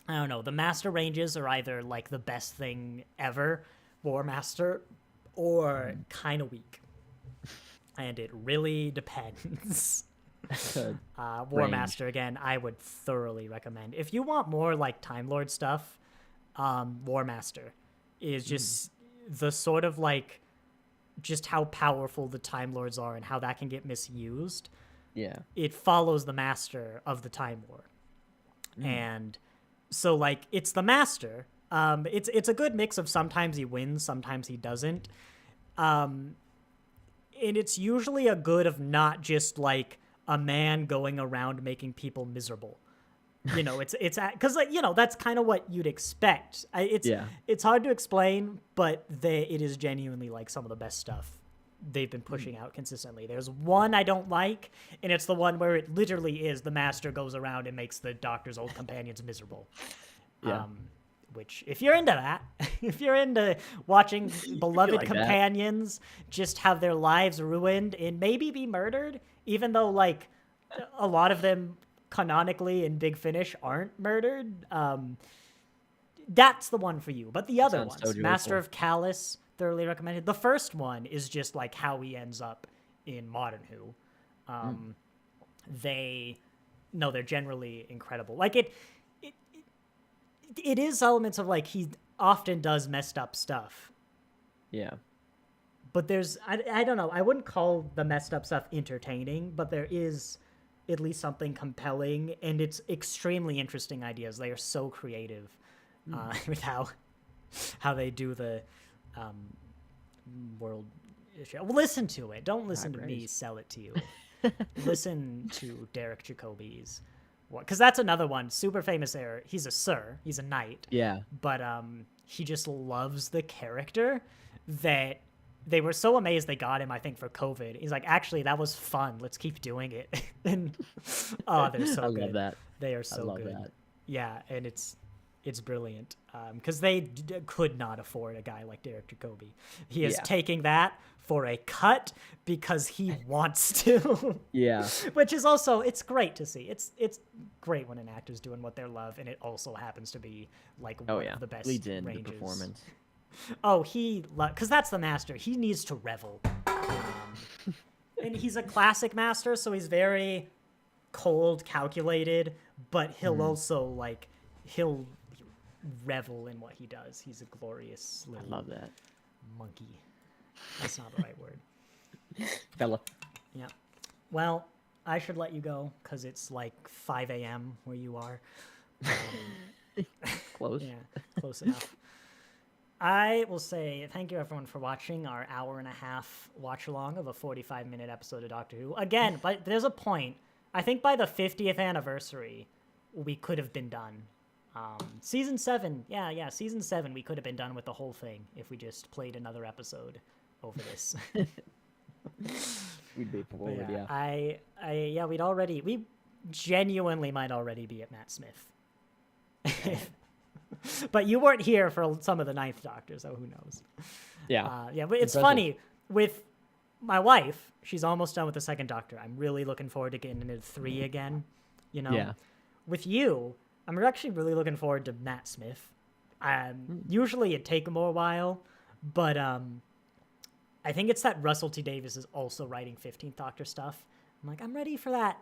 I don't know. The Master ranges are either like the best thing ever, War Master, or kind of weak. And it really depends. War Master, again, I would thoroughly recommend. If you want more like Time Lord stuff, War Master is just the sort of like just how powerful the Time Lords are and how that can get misused. Yeah. It follows the master of the Time War. And so like it's the master. It's a good mix of sometimes he wins, sometimes he doesn't. And it's usually a good of not just like a man going around making people miserable. You know, it's because like, you know, that's kind of what you'd expect. It's hard to explain, but it is genuinely like some of the best stuff they've been pushing out consistently. There's one I don't like, and it's the one where it literally is the master goes around and makes the Doctor's old companions miserable. Yeah. Which, if you're into that, if you're into watching beloved like companions just have their lives ruined and maybe be murdered, even though like a lot of them canonically in Big Finish aren't murdered, that's the one for you. But the other ones, so Master of Callus, thoroughly recommended. The first one is just like how he ends up in Modern Who. They're generally incredible. Like it is elements of like he often does messed up stuff. Yeah. But there's I don't know, I wouldn't call the messed up stuff entertaining, but there is at least something compelling, and it's extremely interesting ideas. They are so creative with how they do the world issue. Well, listen to it. Don't listen to me sell it to you. Listen to Derek Jacobi's, because that's another one. Super famous there. He's a sir. He's a knight. Yeah. But he just loves the character that they were so amazed they got him, I think, for COVID. He's like, actually, that was fun. Let's keep doing it. And they're so good. I love that. They are so good. That. Yeah, and it's brilliant because they could not afford a guy like Derek Jacobi. He is taking that for a cut because he wants to. Yeah. Which is also, it's great to see. It's great when an actor's doing what they love, and it also happens to be like one of the best leads in ranges. the performance. Oh, because that's the master. He needs to revel. And he's a classic master, so he's very cold, calculated, but he'll also like he'll revel in what he does. He's a glorious little I love that. monkey. That's not the right word. Fella. Yeah. Well, I should let you go because it's like 5 a.m. where you are. Close. Yeah, close enough. I will say thank you, everyone, for watching our hour-and-a-half watch-along of a 45-minute episode of Doctor Who. Again, but there's a point. I think by the 50th anniversary, we could have been done. Season 7, Season 7, we could have been done with the whole thing if we just played another episode over this. We'd be forward, yeah. We genuinely might already be at Matt Smith. But you weren't here for some of the Ninth Doctor, so who knows? Yeah. But it's funny with my wife. She's almost done with the second Doctor. I'm really looking forward to getting into 3 again. You know. Yeah. With you, I'm actually really looking forward to Matt Smith. Usually it'd take him a while, but I think it's that Russell T Davies is also writing 15th Doctor stuff. I'm like, I'm ready for that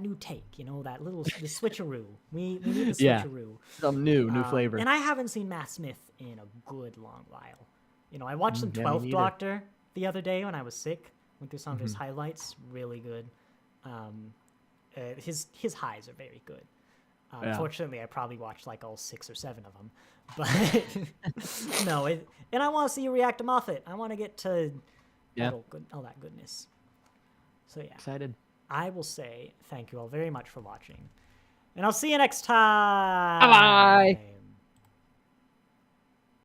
new take, you know, that little the switcheroo. We need the switcheroo. Some new flavor. And I haven't seen Matt Smith in a good long while. You know, I watched some 12th Doctor the other day when I was sick. Went through some of his highlights. Really good. His highs are very good. Unfortunately, I probably watched like all 6 or 7 of them. But no, and I want to see you react to Moffat. I want to get to all that goodness. So yeah. Excited. I will say thank you all very much for watching. And I'll see you next time. Bye-bye.